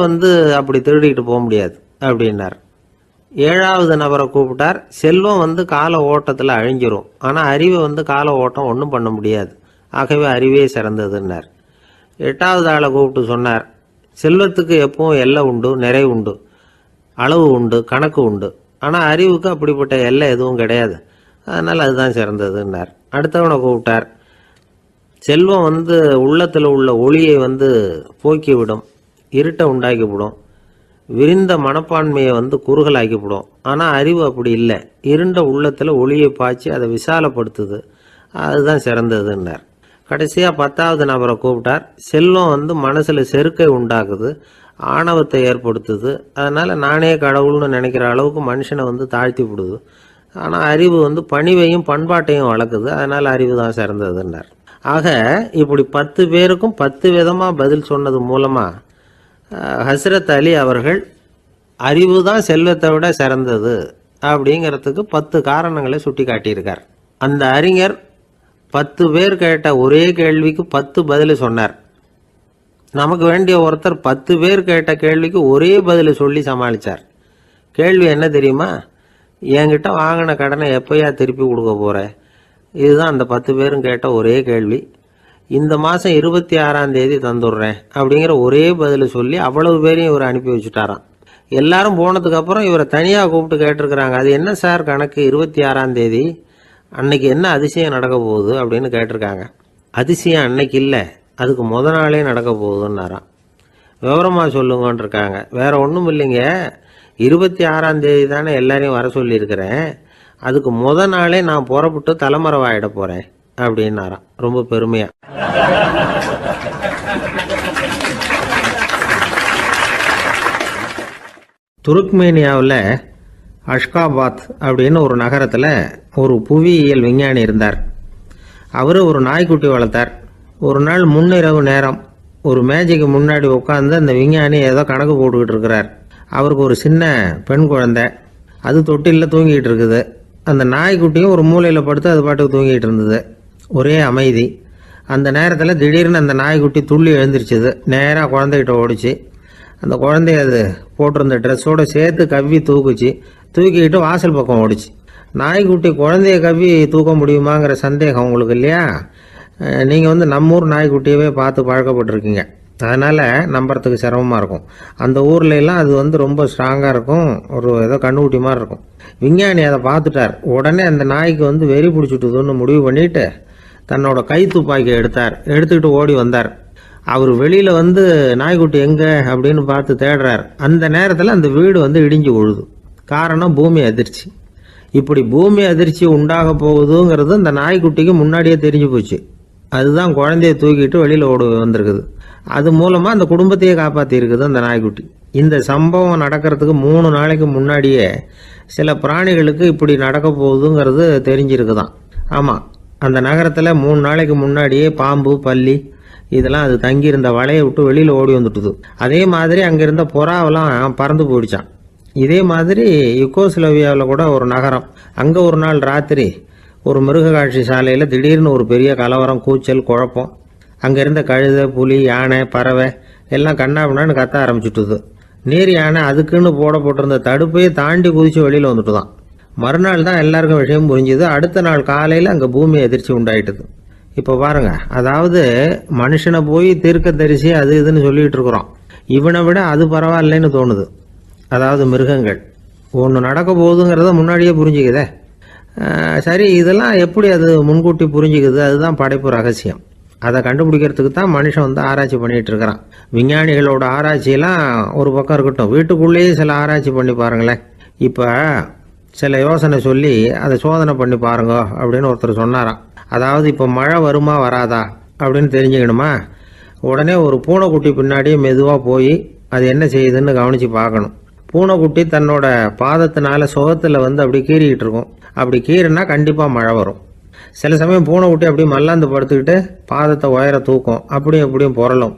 அப்படி திருடிட்டு போக முடியாது அப்படின்னார். ஏழாவது நபரை கூப்பிட்டார். செல்வம் கால ஓட்டத்தில் அழிஞ்சிரும், ஆனால் அறிவை கால ஓட்டம் ஒன்றும் பண்ண முடியாது, ஆகவே அறிவே சிறந்ததுன்னார். எட்டாவது ஆளை கூப்பிட்டு சொன்னார். செல்வத்துக்கு எப்பவும் எல்லை உண்டு, நிறை உண்டு, அளவு உண்டு, கணக்கு உண்டு, ஆனால் அறிவுக்கு அப்படிப்பட்ட எல்லை எதுவும் கிடையாது, அதனால் அதுதான் சிறந்ததுன்னார். அடுத்தவனை கூப்பிட்டார். செல்வம் உள்ளத்தில் உள்ள ஒளியை போக்கிவிடும், இருட்டை உண்டாக்கிவிடும், விரிந்த மனப்பான்மையை குறுகலாக்கிவிடும். ஆனால் அறிவு அப்படி இல்லை, இருண்ட உள்ளத்தில் ஒளியை பாய்ச்சி அதை விசாலப்படுத்துது, அதுதான் சிறந்ததுன்னார். கடைசியாக 10வது நபரை கூப்பிட்டார். செல்வம் மனசில் செருக்கை உண்டாக்குது, ஆணவத்தை ஏற்படுத்துது, அதனால் நானே கடவுள்னு நினைக்கிற அளவுக்கு மனுஷனை தாழ்த்தி விடுது. ஆனால் அறிவு பணிவையும் பண்பாட்டையும் வளர்க்குது, அதனால் அறிவு தான் சிறந்ததுன்னார். ஆக இப்படி 10 பேருக்கும் 10 விதமாக பதில் சொன்னது மூலமாக ஹஸ்ரத் அலி அவர்கள் அறிவு தான் செல்வத்தை விட சிறந்தது அப்படிங்கிறதுக்கு 10 காரணங்களை சுட்டி காட்டியிருக்கார். அந்த அறிஞர் 10 பேர் கேட்ட ஒரே கேள்விக்கு 10 பதில் சொன்னார். நமக்கு வேண்டிய ஒருத்தர் 10 பேர் கேட்ட கேள்விக்கு ஒரே பதில் சொல்லி சமாளித்தார். கேள்வி என்ன தெரியுமா? என்கிட்ட வாங்கின கடனை எப்போயா திருப்பி கொடுக்க போகிற? இதுதான் அந்த 10 பேரும் கேட்ட ஒரே கேள்வி. இந்த மாதம் 26ஆம் தேதி தந்துடுறேன் அப்படிங்கிற ஒரே பதில் சொல்லி அவ்வளவு பேரையும் இவர் அனுப்பி வச்சுட்டாராம். எல்லாரும் போனதுக்கப்புறம் இவரை தனியாக கூப்பிட்டு கேட்டிருக்கிறாங்க. அது என்ன சார் கணக்கு, 26ஆம் தேதி அன்னைக்கு என்ன அதிசயம் நடக்க போகுது அப்படின்னு கேட்டிருக்காங்க. அதிசயம் அன்னைக்கு இல்லை, அதுக்கு முத நாளே நடக்க போகுதுன்னாராம். விவரமாக சொல்லுங்கன்னு இருக்காங்க. வேற ஒன்றும் இல்லைங்க, 26ஆம் தேதி தானே எல்லாரையும் வர சொல்லியிருக்கிறேன், அதுக்கு முத நாளே நான் புறப்பட்டு தலைமறைவாயிட போகிறேன் அப்படின்னாராம், ரொம்ப பெருமையா. துருக்மேனியாவில் அஷ்காபாத் அப்படின்னு ஒரு நகரத்தில் ஒரு புவியியல் விஞ்ஞானி இருந்தார். அவர் ஒரு நாய்க்குட்டி வளர்த்தார். ஒரு நாள் முன்னிரவு நேரம் ஒரு மேஜைக்கு முன்னாடி உட்காந்து அந்த விஞ்ஞானி ஏதோ கணக்கு போட்டுக்கிட்டு இருக்கிறார். அவருக்கு ஒரு சின்ன பெண் குழந்தை, அது தொட்டிலில் தூங்கிட்டு இருக்குது. அந்த நாய்க்குட்டியும் ஒரு மூலையில் படுத்து அது பாட்டுக்கு தூங்கிட்டு இருந்தது. ஒரே அமைதி. அந்த நேரத்தில் திடீர்னு அந்த நாய்க்குட்டி துள்ளி எழுந்திரிச்சிது, நேராக குழந்தைகிட்ட ஓடிச்சு. அந்த குழந்தைய அது போட்டிருந்த ட்ரெஸ்ஸோடு சேர்த்து கவ்வி தூக்கிக்கிட்டு வாசல் பக்கம் ஓடிச்சு. நாய்க்குட்டி குழந்தைய கவ்வி தூக்க முடியுமாங்கிற சந்தேகம் உங்களுக்கு இல்லையா? நீங்கள் நம்ம ஊர் நாய்க்குட்டியவே பார்த்து பழக்கப்பட்டிருக்கீங்க, அதனால் நம்புறதுக்கு சிரமமாக இருக்கும். அந்த ஊர்ல எல்லாம் அது ரொம்ப ஸ்ட்ராங்காக இருக்கும், ஒரு ஏதோ கண்ணுக்குட்டி மாதிரி இருக்கும். விஞ்ஞானி அதை பார்த்துட்டார். உடனே அந்த நாய்க்கு வெறி பிடிச்சிட்டுதுன்னு முடிவு பண்ணிட்டு தன்னோட கை துப்பாக்கியை எடுத்துக்கிட்டு ஓடி வந்தார். அவர் வெளியில் நாய்க்குட்டி எங்கே அப்படின்னு பார்த்து தேடுறார். அந்த நேரத்தில் அந்த வீடு இடிஞ்சு விழுது. காரணம் பூமி அதிர்ச்சி. இப்படி பூமி அதிர்ச்சி உண்டாக போகுதுங்கிறது அந்த நாய்க்குட்டிக்கு முன்னாடியே தெரிஞ்சு போச்சு. அதுதான் குழந்தைய தூக்கிட்டு வெளியில் ஓடி வந்திருக்குது. அது மூலமாக அந்த குடும்பத்தையே காப்பாற்றி இருக்குது அந்த நாய்க்குட்டி. இந்த சம்பவம் நடக்கிறதுக்கு 3 நாளைக்கு முன்னாடியே சில பிராணிகளுக்கு இப்படி நடக்க போகுதுங்கிறது தெரிஞ்சிருக்குதான். ஆமாம், அந்த நகரத்தில் 3 நாளைக்கு முன்னாடியே பாம்பு, பல்லி இதெல்லாம் அது தங்கியிருந்த வலையை விட்டு வெளியில் ஓடி வந்துட்டுது. அதே மாதிரி அங்கே இருந்த புறாவெல்லாம் பறந்து போயிடுச்சான். இதே மாதிரி யுகோஸ்லோவியாவில் கூட ஒரு நகரம், அங்கே ஒரு நாள் ராத்திரி ஒரு மிருக காட்சி சாலையில் திடீர்னு ஒரு பெரிய கலவரம், கூச்சல், குழப்பம். அங்கே இருந்த கழுதை, புலி, யானை, பறவை எல்லாம் கண்ணாபின்னான்னு கத்த ஆரம்பிச்சுட்டுது. நீர் யானை அதுக்குன்னு போட்டிருந்த தடுப்பையே தாண்டி குதிச்சு வெளியில் வந்துட்டு தான். மறுநாள் தான் எல்லாருக்கும் விஷயம் புரிஞ்சுது. அடுத்த நாள் காலையில் அங்கே பூமி எதிர்ச்சி உண்டாயிட்டுது. இப்போ பாருங்க, அதாவது மனுஷனை போய் தீர்க்க தரிசி அது இதுன்னு சொல்லிட்டு இருக்கிறோம், இவனை விட அது பரவாயில்லைன்னு தோணுது. அதாவது மிருகங்கள் ஒன்று நடக்க போகுதுங்கிறத முன்னாடியே புரிஞ்சுக்குதே. சரி, இதெல்லாம் எப்படி அது முன்கூட்டி புரிஞ்சுக்குது? அதுதான் படைப்பு ரகசியம். அதை கண்டுபிடிக்கிறதுக்கு தான் மனுஷன் வந்து ஆராய்ச்சி பண்ணிகிட்டு இருக்கிறான். விஞ்ஞானிகளோட ஆராய்ச்சியெல்லாம் ஒரு பக்கம் இருக்கட்டும், வீட்டுக்குள்ளேயே சில ஆராய்ச்சி பண்ணி பாருங்களேன். இப்போ சில யோசனை சொல்லி அதை சோதனை பண்ணி பாருங்க அப்படின்னு ஒருத்தர் சொன்னாராம். அதாவது இப்போ மழை வருமா வராதா அப்படின்னு தெரிஞ்சுக்கணுமா, உடனே ஒரு பூனைக்குட்டி பின்னாடியே மெதுவாக போய் அது என்ன செய்யுதுன்னு கவனித்து பார்க்கணும். பூனைக்குட்டி தன்னோட பாதத்தினால சுகத்தில் வந்து அப்படி கீறிக்கிட்டு இருக்கும். அப்படி கீறினா கண்டிப்பாக மழை வரும். சில சமயம் பூனைக்குட்டி அப்படி மல்லாந்து படுத்துக்கிட்டு பாதத்தை உயர தூக்கும், அப்படியும் எப்படியும் புரளும்.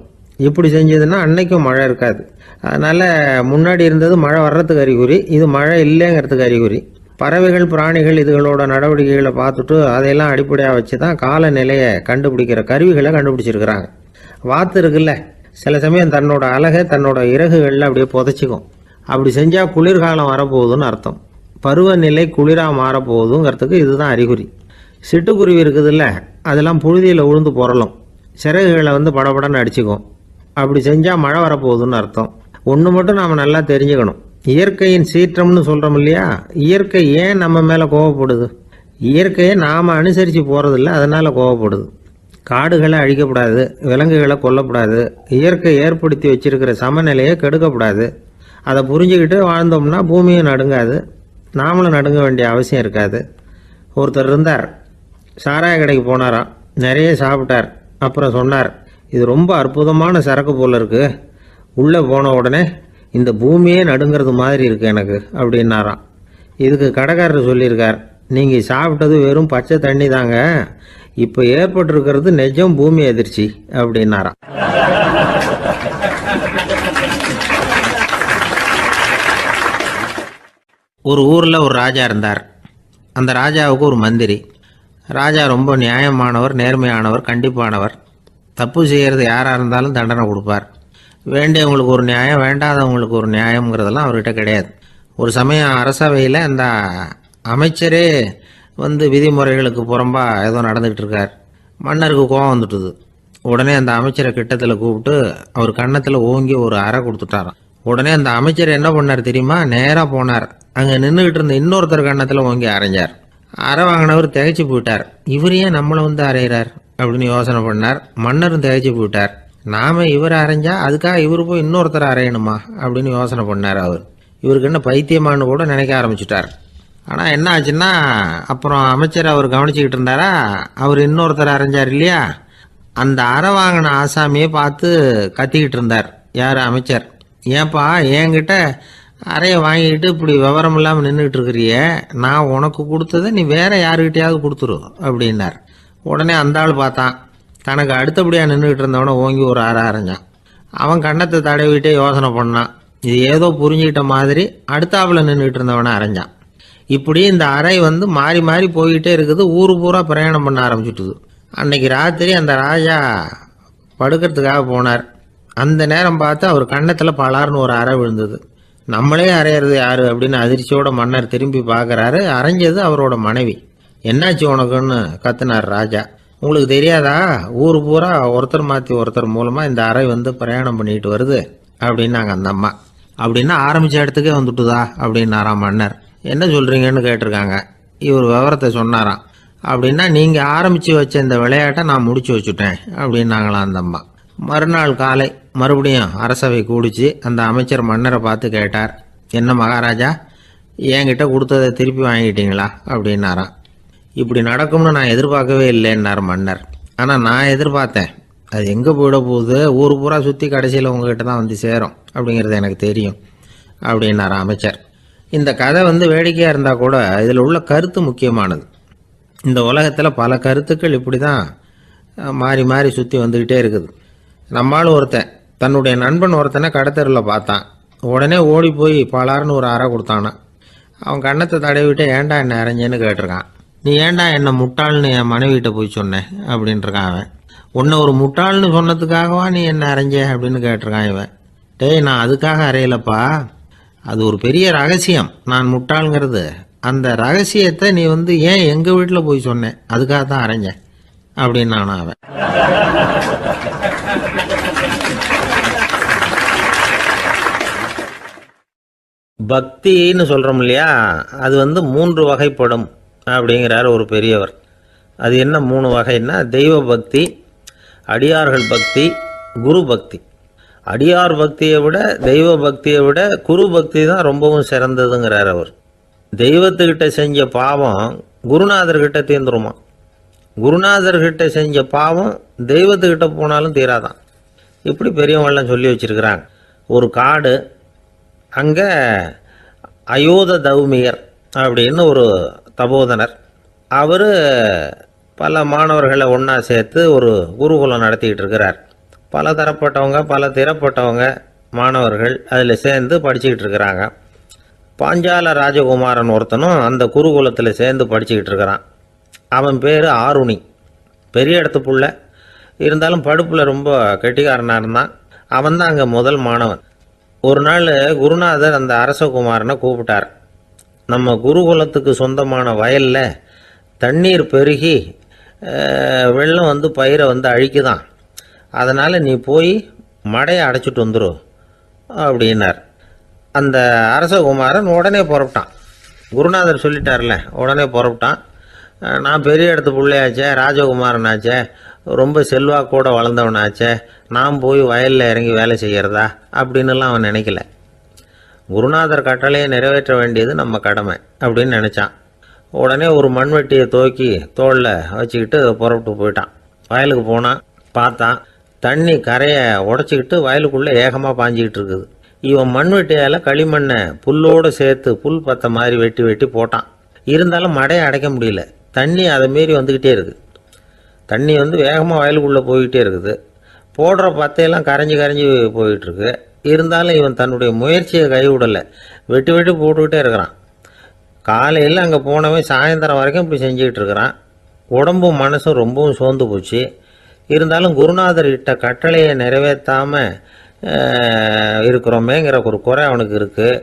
இப்படி செஞ்சதுன்னா அன்னைக்கும் மழை இருக்காது. அதனால் முன்னாடி இருந்தது மழை வர்றதுக்கு அறிகுறி, இது மழை இல்லைங்கிறதுக்கு அறிகுறி. பறவைகள் பிராணிகள் இதுகளோட நடவடிக்கைகளை பார்த்துட்டு அதையெல்லாம் அடிப்படையாக வச்சு தான் காலநிலையை கண்டுபிடிக்கிற கருவிகளை கண்டுபிடிச்சிருக்கிறாங்க. வாத்து இருக்குல்ல, சில சமயம் தன்னோட அழகை தன்னோட இறகுகளில் அப்படியே புதைச்சிக்கும். அப்படி செஞ்சால் குளிர்காலம் வரப்போகுதுன்னு அர்த்தம். பருவநிலை குளிராக மாறப்போகுதுங்கிறதுக்கு இதுதான் அறிகுறி. சிட்டுக்குருவி இருக்குதுல்ல, அதெல்லாம் புழுதியில் உழுந்து புரளும், சிறகுகளை வந்து படபடன்னு அடிச்சுக்கும். அப்படி செஞ்சால் மழை வரப்போகுதுன்னு அர்த்தம். ஒன்று மட்டும் நாம் நல்லா தெரிஞ்சுக்கணும், இயற்கையின் சீற்றம்னு சொல்கிறோம் இல்லையா, இயற்கை ஏன் நம்ம மேலே கோவப்படுது? இயற்கையை நாம் அனுசரித்து போகிறதில்ல, அதனால் கோவப்படுது. காடுகளை அழிக்கப்படாது, விலங்குகளை கொல்லக்கூடாது, இயற்கை ஏற்படுத்தி வச்சிருக்கிற சமநிலையை கெடுக்கக்கூடாது. அதை புரிஞ்சுக்கிட்டு வாழ்ந்தோம்னா பூமியும் நடுங்காது, நாமளும் நடுங்க வேண்டிய அவசியம் இருக்காது. ஒருத்தர் இருந்தார், சாராய கடைக்கு போனாராம், நிறைய சாப்பிட்டார். அப்புறம் சொன்னார், இது ரொம்ப அற்புதமான சரக்கு போல் இருக்குது, உள்ளே போன உடனே இந்த பூமியே நடுங்கிறது மாதிரி இருக்குது எனக்கு அப்படின்னாராம். இதுக்கு கடைக்காரர் சொல்லியிருக்கார், நீங்கள் சாப்பிட்டது வெறும் பச்சை தண்ணி தாங்க, இப்போ ஏற்பட்டிருக்கிறது நிஜம் பூமி அதிர்ச்சி அப்படின்னாராம். ஒரு ஊரில் ஒரு ராஜா இருந்தார். அந்த ராஜாவுக்கு ஒரு மந்திரி. ராஜா ரொம்ப நியாயமானவர், நேர்மையானவர், கண்டிப்பானவர். தப்பு செய்கிறது யாராக இருந்தாலும் தண்டனை கொடுப்பார். வேண்டியவங்களுக்கு ஒரு நியாயம், வேண்டாதவங்களுக்கு ஒரு நியாயங்கிறதெல்லாம் அவர்கிட்ட கிடையாது. ஒரு சமயம் அரசவையில் அந்த அமைச்சரே வந்து விதிமுறைகளுக்கு புறம்பா ஏதோ நடந்துகிட்டு இருக்கார். மன்னருக்கு கோபம் வந்துட்டுது. உடனே அந்த அமைச்சரை கிட்டத்தில் கூப்பிட்டு அவர் கன்னத்தில் ஓங்கி ஒரு அறை கொடுத்துட்டாராம். உடனே அந்த அமைச்சர் என்ன பண்ணார் தெரியுமா, நேராக போனார், அங்கே நின்றுக்கிட்டு இருந்த இன்னொருத்தர் கன்னத்தில் ஓங்கி அரைஞ்சார். அரை வாங்கினவர் திகைச்சு போயிட்டார். இவர் ஏன் நம்மளை வந்து அரைகிறார் அப்படின்னு யோசனை பண்ணார். மன்னரும் திகைச்சு போயிட்டார். நாம இவரை அரைஞ்சா அதுக்காக இவர் போய் இன்னொருத்தரை அரையணுமா அப்படின்னு யோசனை பண்ணார். இவருக்கு என்ன பைத்தியமானு கூட நினைக்க ஆரம்பிச்சுட்டார். ஆனால் என்ன ஆச்சுன்னா, அப்புறம் அமைச்சர் அவர் கவனிச்சுக்கிட்டு இருந்தாரா, அவர் இன்னொருத்தர் அரைஞ்சார் இல்லையா, அந்த அரை வாங்கின ஆசாமியை பார்த்து கத்திக்கிட்டு இருந்தார். யார்? அமைச்சர். ஏன்பா என்கிட்ட அறையை வாங்கிக்கிட்டு இப்படி விவரம் இல்லாமல் நின்றுட்டு இருக்கிறிய, நான் உனக்கு கொடுத்ததை நீ வேற யாருக்கிட்டையாவது கொடுத்துரு அப்படின்னார். உடனே அந்த ஆள் பார்த்தான், தனக்கு அடுத்தபடியாக நின்றுக்கிட்டு இருந்தவனை ஓங்கி ஒரு அரை அரைஞ்சான். அவன் கன்னத்தை தடவிட்டே யோசனை பண்ணான். இது ஏதோ புரிஞ்சுக்கிட்ட மாதிரி அடுத்தாப்புல நின்றுக்கிட்டு இருந்தவனை அரைஞ்சான். இப்படி இந்த அறை வந்து மாறி மாறி போய்கிட்டே இருக்குது. ஊரு பூரா பிரயாணம் பண்ண ஆரம்பிச்சுட்டுது. அன்னைக்கு ராத்திரி அந்த ராஜா படுக்கிறதுக்காக போனார். அந்த நேரம் பார்த்து அவர் கன்னத்தில் பலார்னு ஒரு அறை விழுந்தது. நம்மளே அரையிறது யாரு அப்படின்னு அதிர்ச்சியோட மன்னர் திரும்பி பார்க்குறாரு. அரைஞ்சது அவரோட மனைவி. என்னாச்சு உனக்குன்னு கத்துனார் ராஜா. உங்களுக்கு தெரியாதா, ஊர் பூரா ஒருத்தர் மாற்றி ஒருத்தர் மூலமாக இந்த அறை வந்து பிரயாணம் பண்ணிட்டு வருது அப்படின்னாங்க அந்த அம்மா. அப்படின்னா ஆரம்பித்த இடத்துக்கே வந்துட்டுதா அப்படின்னாராம் மன்னர். என்ன சொல்கிறீங்கன்னு கேட்டிருக்காங்க. இவர் விவரத்தை சொன்னாராம். அப்படின்னா நீங்கள் ஆரம்பித்து வச்ச இந்த விளையாட்டை நான் முடிச்சு வச்சுட்டேன் அப்படின்னாங்களாம் அந்த அம்மா. மறுநாள் காலை மறுபடியும் அரசவை கூடிச்சு அந்த அமைச்சர் மன்னரை பார்த்து கேட்டார், என்ன மகாராஜா, என்கிட்ட கொடுத்ததை திருப்பி வாங்கிட்டீங்களா அப்படின்னாராம். இப்படி நடக்கும்னு நான் எதிர்பார்க்கவே இல்லைன்னார் மன்னர். ஆனால் நான் எதிர்பார்த்தேன், அது எங்கே போயிட போகுது, ஊர் பூரா சுற்றி கடைசியில் உங்ககிட்ட தான் வந்து சேரும் அப்படிங்கிறது எனக்கு தெரியும் அப்படின்னார் அமைச்சர். இந்த கதை வந்து வேடிக்கையாக இருந்தால் கூட இதில் உள்ள கருத்து முக்கியமானது. இந்த உலகத்தில் பல கருத்துக்கள் இப்படி தான் மாறி மாறி சுற்றி வந்துக்கிட்டே இருக்குது. நம்மளும் ஒருத்தன் தன்னுடைய நண்பன் ஒருத்தனை கடத்தெருவில் பார்த்தான். உடனே ஓடி போய் பலார்னு ஒரு அறை கொடுத்தானா. அவன் கன்னத்தை தடவிட்டு ஏன்டா என்ன அரைஞ்சேன்னு கேட்டிருக்கான். நீ ஏன்டா என்ன முட்டாள்னு என் மனைவிட்ட போய் சொன்னேன் அப்படின்ட்டுருக்கான் அவன். உன்னை ஒரு முட்டாள்னு சொன்னதுக்காகவா நீ என்ன அரைஞ்ச அப்படின்னு கேட்டிருக்கான் இவன். டேய், நான் அதுக்காக அறையலப்பா, அது ஒரு பெரிய ரகசியம் நான் முட்டாளுங்கிறது. அந்த ரகசியத்தை நீ வந்து ஏன் எங்கள் வீட்டில் போய் சொன்னேன், அதுக்காக தான் அரைஞ்சேன் அப்படின்னு நானும் அவன். பக்தின்னு சொல்கிறோம் இல்லையா, அது வந்து 3 வகைப்படும் அப்படிங்கிறார் ஒரு பெரியவர். அது என்ன 3 வகைன்னா, தெய்வ பக்தி, அடியார்கள் பக்தி, குரு பக்தி. அடியார் பக்தியை விட, தெய்வ பக்தியை விட குரு பக்தி தான் ரொம்பவும் சிறந்ததுங்கிறார் அவர். தெய்வத்துக்கிட்ட செஞ்ச பாவம் குருநாதர்கிட்ட தீர்ந்துருமா, குருநாதர்கிட்ட செஞ்ச பாவம் தெய்வத்துக்கிட்ட போனாலும் தீராதான். இப்படி பெரியவங்களாம் சொல்லி வச்சிருக்கிறாங்க. ஒரு காடு, அங்கே அயோத தௌமியர் அப்படின்னு ஒரு தபோதனர், அவர் பல மாணவர்களை ஒன்றா சேர்த்து ஒரு குருகுலம் நடத்திக்கிட்டு இருக்கிறார். பல தரப்பட்டவங்க, பல திறப்பட்டவங்க மாணவர்கள் அதில் சேர்ந்து படிச்சுக்கிட்டு இருக்கிறாங்க. பாஞ்சால ராஜகுமாரன் ஒருத்தனும் அந்த குருகுலத்தில் சேர்ந்து படிச்சுக்கிட்டு இருக்கிறான். அவன் பேர் ஆருணி. பெரிய இடத்து புள்ள, இருந்தாலும் படுப்பில் ரொம்ப கெட்டிக்காரனாக இருந்தான். அவன் தான் அங்கே முதல் மாணவன். ஒரு நாள் குருநாதர் அந்த அரசகுமாரனை கூப்பிட்டார். நம்ம குருகுலத்துக்கு சொந்தமான வயலில் தண்ணீர் பெருகி வெள்ளம் வந்து பயிரை வந்து அழிக்குதான், அதனால் நீ போய் மடையை அடைச்சிட்டு வந்துரு அப்படின்னார். அந்த அரசகுமாரன் உடனே புறப்பட்டான். குருநாதர் சொல்லிட்டார்ல, உடனே புறப்பட்டான். நான் பெரிய இடத்து பிள்ளையாச்சே, ராஜகுமாரனாச்சே, ரொம்ப செல்வாக்கூட வளர்ந்தவனாச்சே, நான் போய் வயலில் இறங்கி வேலை செய்கிறதா அப்படின்னுலாம் அவன் நினைக்கல. குருநாதர் கட்டளையை நிறைவேற்ற வேண்டியது நம்ம கடமை அப்படின்னு நினச்சான். உடனே ஒரு மண்வெட்டியை தூக்கி தோளில் வச்சுக்கிட்டு புறப்பட்டு போயிட்டான். வயலுக்கு போனான். பார்த்தான், தண்ணி கரையை உடச்சிக்கிட்டு வயலுக்குள்ளே ஏகமாக பாஞ்சிக்கிட்டு இருக்குது. இவன் மண்வெட்டியால் களிமண்ணை புல்லோடு சேர்த்து புல் பத்த மாதிரி வெட்டி வெட்டி போட்டான். இருந்தாலும் மடையை அடைக்க முடியல. தண்ணி அதை மீறி வந்துக்கிட்டே இருக்குது. தண்ணி வந்து வேகமாக வயலுக்குள்ளே போய்கிட்டே இருக்குது. போடுற பத்தையெல்லாம் கரைஞ்சி கரைஞ்சி போயிட்டுருக்கு. இருந்தாலும் இவன் தன்னுடைய முயற்சியை கைவிடலை. வெட்டி வெட்டி போட்டுக்கிட்டே இருக்கிறான். காலையில் அங்கே போனவன் சாயந்தரம் வரைக்கும் இப்படி செஞ்சுக்கிட்டு இருக்கிறான். உடம்பும் மனசும் ரொம்பவும் சோர்ந்து போச்சு. இருந்தாலும் குருநாதர் இட்ட கட்டளையை நிறைவேற்றாமல் இருக்கிறோமேங்கிற ஒரு குறை அவனுக்கு இருக்குது.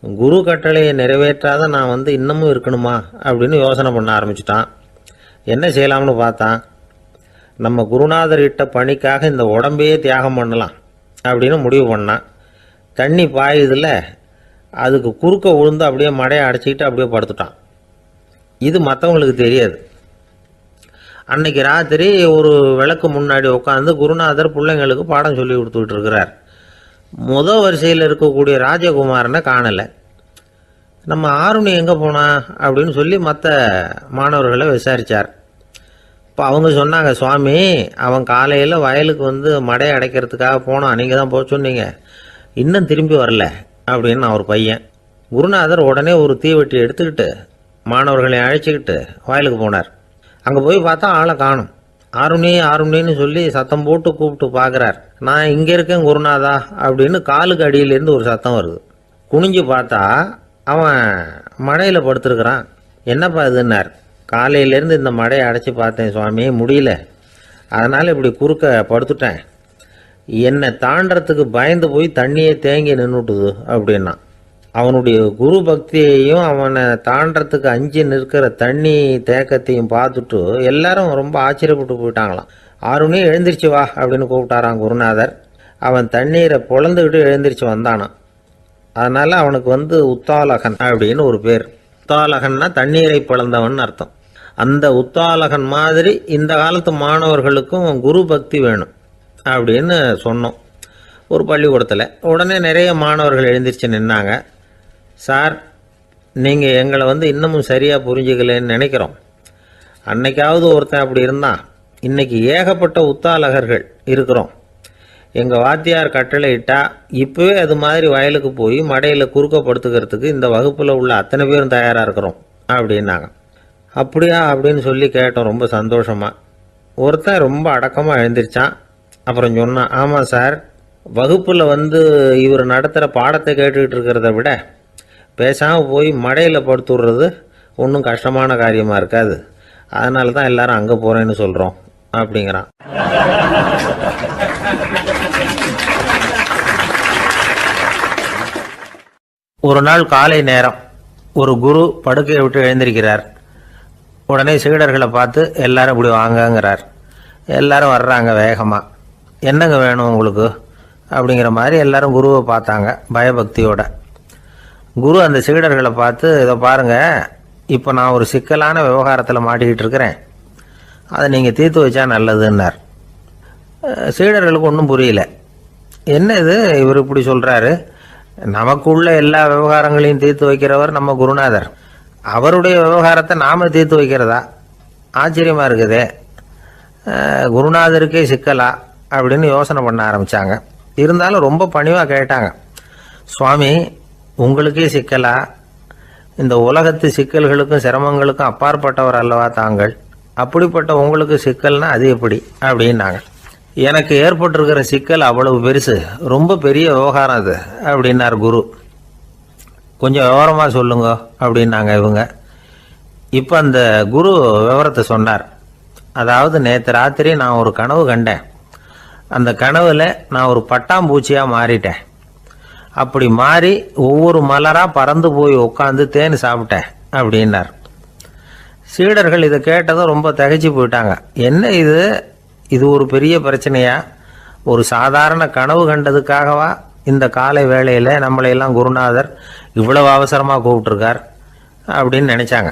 குரு கட்டளையை நிறைவேற்றாத நான் வந்து இன்னமும் இருக்கணுமா அப்படின்னு யோசனை பண்ண ஆரம்பிச்சிட்டான். என்ன செய்யலாம்னு பார்த்தான். நம்ம குருநாதர் இட்ட பணிக்காக இந்த உடம்பையே தியாகம் பண்ணலாம் அப்படின்னு முடிவு பண்ணான். தண்ணி பாயுதில்ல, அதுக்கு குறுக்க விழுந்து அப்படியே மடையை அடைச்சிக்கிட்டு அப்படியே படுத்துட்டான். இது மற்றவங்களுக்கு தெரியாது. அன்னைக்கு ராத்திரி ஒரு விளக்கு முன்னாடி உட்காந்து குருநாதர் பிள்ளைங்களுக்கு பாடம் சொல்லி கொடுத்துக்கிட்டு இருக்கிறார். முதல் வரிசையில் இருக்கக்கூடிய ராஜகுமாரனை காணலை. நம்ம ஆருணி எங்கே போனா அப்படின்னு சொல்லி மற்ற மாணவர்களை விசாரித்தார். இப்போ அவங்க சொன்னாங்க, சுவாமி அவன் காலையில் வயலுக்கு வந்து மடையை அடைக்கிறதுக்காக போனான், நீங்கள் தான் போக சொன்னீங்க, இன்னும் திரும்பி வரல அப்படின்னு அவர் பையன். குருநாதர் உடனே ஒரு தீவெட்டி எடுத்துக்கிட்டு மாணவர்களை அழைச்சிக்கிட்டு வயலுக்கு போனார். அங்கே போய் பார்த்தா ஆளை காணும். ஆருணி ஆருணின்னு சொல்லி சத்தம் போட்டு கூப்பிட்டு பார்க்குறார். நான் இங்கே இருக்கேன் குருநாதா அப்படின்னு காலுக்கு அடியிலேருந்து ஒரு சத்தம் வருது. குனிஞ்சு பார்த்தா அவன் மடையில் படுத்துருக்கிறான். என்னப்பா இதுன்னார். காலையிலேருந்து இந்த மடையை அடைச்சி பார்த்தேன் சுவாமி, முடியல, அதனால் இப்படி குறுக்க படுத்துட்டேன். என்னை தாண்டறதுக்கு பயந்து போய் தண்ணியே தேங்கி நின்றுட்டுது அப்படின்னா. அவனுடைய குரு பக்தியையும் அவனை தாண்டறதுக்கு அஞ்சு நிற்கிற தண்ணி தேக்கத்தையும் பார்த்துட்டு எல்லாரும் ரொம்ப ஆச்சரியப்பட்டு போயிட்டாங்களாம். ஆருணி எழுந்திரிச்சு வா அப்படின்னு கூப்பிட்டாரான் குருநாதர். அவன் தண்ணீரை பொழந்துக்கிட்டு எழுந்திரிச்சு வந்தானான். அதனால் அவனுக்கு வந்து உத்தாலகன் அப்படின்னு ஒரு பேர். உத்தாலகன்னா தண்ணீரை பிளந்தவன் அர்த்தம். அந்த உத்தாலகன் மாதிரி இந்த காலத்து மாணவர்களுக்கும் குரு பக்தி வேணும் அப்படின்னு சொன்னோம் ஒரு பள்ளிக்கூடத்தில். உடனே நிறைய மாணவர்கள் எழுந்திரிச்சு நின்னாங்க. சார், நீங்கள் எங்களை வந்து இன்னமும் சரியாக புரிஞ்சுக்கலன்னு நினைக்கிறோம். அன்னைக்காவது ஒருத்தன் அப்படி இருந்தான், இன்றைக்கி ஏகப்பட்ட உத்தாலகர்கள் இருக்கிறோம். எங்கள் வாத்தியார் கட்டளை இட்டால் இப்போவே அது மாதிரி வயலுக்கு போய் மடையில் குறுக்கப்படுத்துக்கிறதுக்கு இந்த வகுப்பில் உள்ள அத்தனை பேரும் தயாராக இருக்கிறோம் அப்படின்னாங்க. அப்படியா அப்படின்னு சொல்லி கேட்டோம் ரொம்ப சந்தோஷமாக. ஒருத்தன் ரொம்ப அடக்கமாக எழுந்திரிச்சான். அப்புறம் சொன்னான், ஆமாம் சார், வகுப்பில் வந்து இவர் நடத்துகிற பாடத்தை கேட்டுக்கிட்டு இருக்கிறத விட பேசாமல் போய் மடையில் படுத்துடுறது ஒன்றும் கஷ்டமான காரியமாக இருக்காது, அதனால தான் எல்லாரும் அங்கே போகிறேன்னு சொல்கிறோம் அப்படிங்கிறான். ஒரு நாள் காலை நேரம் ஒரு குரு படுக்கையை விட்டு எழுந்திருக்கிறார். உடனே சீடர்களை பார்த்து எல்லாரும் இப்படி வாங்கங்கிறார். எல்லாரும் வர்றாங்க வேகமாக. என்னங்க வேணும் உங்களுக்கு அப்படிங்கிற மாதிரி எல்லாரும் குருவை பார்த்தாங்க பயபக்தியோட. குரு அந்த சீடர்களை பார்த்து, இதை பாருங்கள், இப்போ நான் ஒரு சிக்கலான விவகாரத்தில் மாட்டிக்கிட்டு இருக்கிறேன், அதை நீங்கள் தீர்த்து வச்சா நல்லதுன்னார். சீடர்களுக்கு ஒன்றும் புரியல. என்ன இது இவர் இப்படி சொல்கிறாரு, நமக்குள்ள எல்லா விவகாரங்களையும் தீர்த்து வைக்கிறவர் நம்ம குருநாதர், அவருடைய விவகாரத்தை நாம் தீர்த்து வைக்கிறதா, ஆச்சரியமாக இருக்குதே, குருநாதருக்கே சிக்கலா அப்படின்னு யோசனை பண்ண ஆரம்பித்தாங்க. இருந்தாலும் ரொம்ப பணிவாக கேட்டாங்க, சுவாமி உங்களுக்கே சிக்கலா? இந்த உலகத்து சிக்கல்களுக்கும் சிரமங்களுக்கும் அப்பாற்பட்டவர் அல்லவா தாங்கள், அப்படிப்பட்ட உங்களுக்கு சிக்கல்னா அது எப்படி அப்படின்னாங்க. எனக்கு ஏற்பட்டிருக்கிற சிக்கல் அவ்வளவு பெருசு, ரொம்ப பெரிய விவகாரம் அது அப்படின்னார் குரு. கொஞ்சம் விவரமாக சொல்லுங்க அப்படின்னாங்க இவங்க. இப்போ அந்த குரு விவரத்தை சொன்னார். அதாவது நேற்று ராத்திரி நான் ஒரு கனவு கண்டேன். அந்த கனவில் நான் ஒரு பட்டாம்பூச்சியாக மாறிட்டேன். அப்படி மாறி ஒவ்வொரு மலராக பறந்து போய் உட்காந்து தேன் சாப்பிட்டேன் அப்படின்னார். சீடர்கள் இதை கேட்டதும் ரொம்ப திகைச்சு போயிட்டாங்க. என்ன இது, இது ஒரு பெரிய பிரச்சனையா? ஒரு சாதாரண கனவு கண்டதுக்காகவா இந்த காலை வேளையில் நம்மளையெல்லாம் குருநாதர் இவ்வளவு அவசரமாக கூப்பிட்டுருக்கார் அப்படின்னு நினச்சாங்க.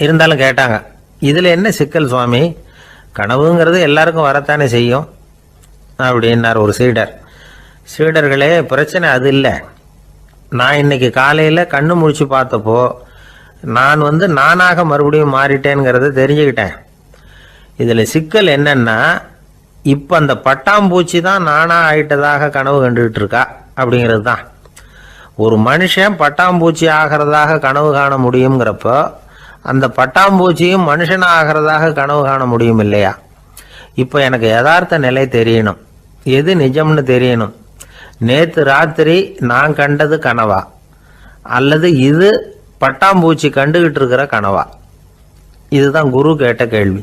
இருந்தாலும் கேட்டாங்க, இதில் என்ன சிக்கல் சுவாமி? கனவுங்கிறது எல்லாருக்கும் வரத்தானே செய்யும் அப்படின்னார் ஒரு சீடர். சீடர்களே, பிரச்சனை அது இல்லை. நான் இன்னைக்கு காலையில் கண்ணு முழிச்சு பார்த்தப்போ நான் நானாக மறுபடியும் மாறிட்டேங்கிறத தெரிஞ்சுக்கிட்டேன். இதில் சிக்கல் என்னன்னா, இப்போ அந்த பட்டாம்பூச்சி தான் நானாக ஆயிட்டதாக கனவு கண்டுகிட்டு இருக்கா அப்படிங்கிறது தான். ஒரு மனுஷன் பட்டாம்பூச்சி ஆகிறதாக கனவு காண முடியுங்கிறப்போ அந்த பட்டாம்பூச்சியும் மனுஷனாக ஆகிறதாக கனவு காண முடியும் இல்லையா? இப்போ எனக்கு யதார்த்த நிலை தெரியணும், எது நிஜம்னு தெரியணும். நேற்று ராத்திரி நான் கண்டது கனவா, அல்லது இது பட்டாம்பூச்சி கண்டுகிட்டு இருக்கிற கனவா? இதுதான் குரு கேட்ட கேள்வி.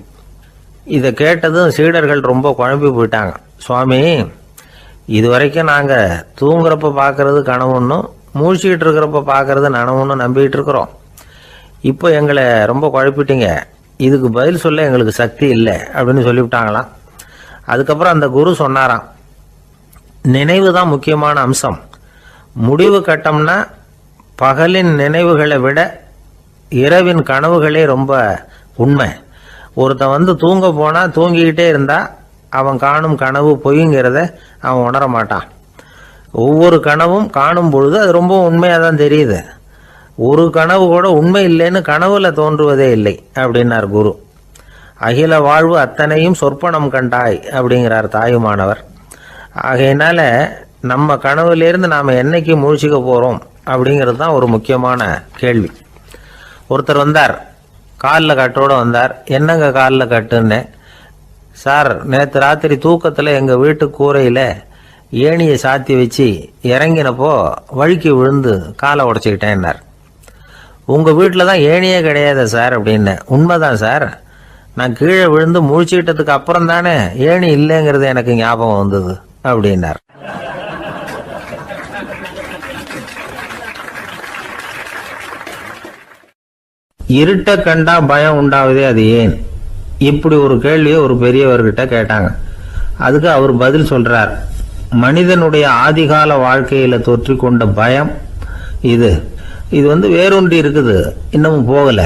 இதை கேட்டதும் சீடர்கள் ரொம்ப குழம்பி போயிட்டாங்க. சுவாமி, இது வரைக்கும் நாங்கள் தூங்குறப்ப பார்க்கறது கனவுன்னும் மூழ்கிட்டு இருக்கிறப்ப பார்க்கறது நனவுன்னு நம்பிக்கிட்டு இருக்கிறோம். இப்போ எங்களை ரொம்ப குழப்பிட்டீங்க, இதுக்கு பதில் சொல்ல எங்களுக்கு சக்தி இல்லை அப்படின்னு சொல்லிவிட்டாங்களாம். அதுக்கப்புறம் அந்த குரு சொன்னாராம், நினைவு தான் முக்கியமான அம்சம். முடிவு கட்டம்னா பகலின் நினைவுகளை விட இரவின் கனவுகளே ரொம்ப உண்மை. ஒருத்தன் தூங்க போனால் தூங்கிக்கிட்டே இருந்தால் அவன் காணும் கனவு பொய்ங்கிறத அவன் உணர மாட்டான். ஒவ்வொரு கனவும் காணும் பொழுது அது ரொம்ப உண்மையாக தான் தெரியுது. ஒரு கனவு கூட உண்மை இல்லைன்னு கனவுல தோன்றுவதே இல்லை அப்படின்னார் குரு. அகில வாழ்வு அத்தனையும் சொற்பனம் கண்டாய் அப்படிங்கிறார் தாயுமானவர். ஆகையினால நம்ம கனவுலேருந்து நாம் என்னைக்கு முழிச்சிக்க போகிறோம் அப்படிங்கிறது தான் ஒரு முக்கியமான கேள்வி. ஒருத்தர் வந்தார், காலில் கட்டோடு வந்தார். என்னங்க காலில் கட்டுன்னு? சார், நேற்று ராத்திரி தூக்கத்தில் எங்கள் வீட்டு கூரையில் ஏணியை சாத்தி வச்சு இறங்கினப்போ வழுக்கி விழுந்து காலை உடச்சிக்கிட்டேன்னார். உங்கள் வீட்டில் தான் ஏணியே கிடையாது சார் அப்படின்னு. உண்மைதான் சார், நான் கீழே விழுந்து முழிச்சுக்கிட்டதுக்கு அப்புறம் தானே ஏணி இல்லைங்கிறது எனக்கு ஞாபகம் வந்தது அப்படின்னார். இருட்ட கண்டா பயம் உண்டாவதே அது ஏன்? இப்படி ஒரு கேள்வியை ஒரு பெரியவர்கிட்ட கேட்டாங்க. அதுக்கு அவர் பதில் சொல்றார், மனிதனுடைய ஆதிகால வாழ்க்கையில தொற்றிக்கொண்ட பயம் இது வேரூன்றி இருக்குது, இன்னமும் போகல.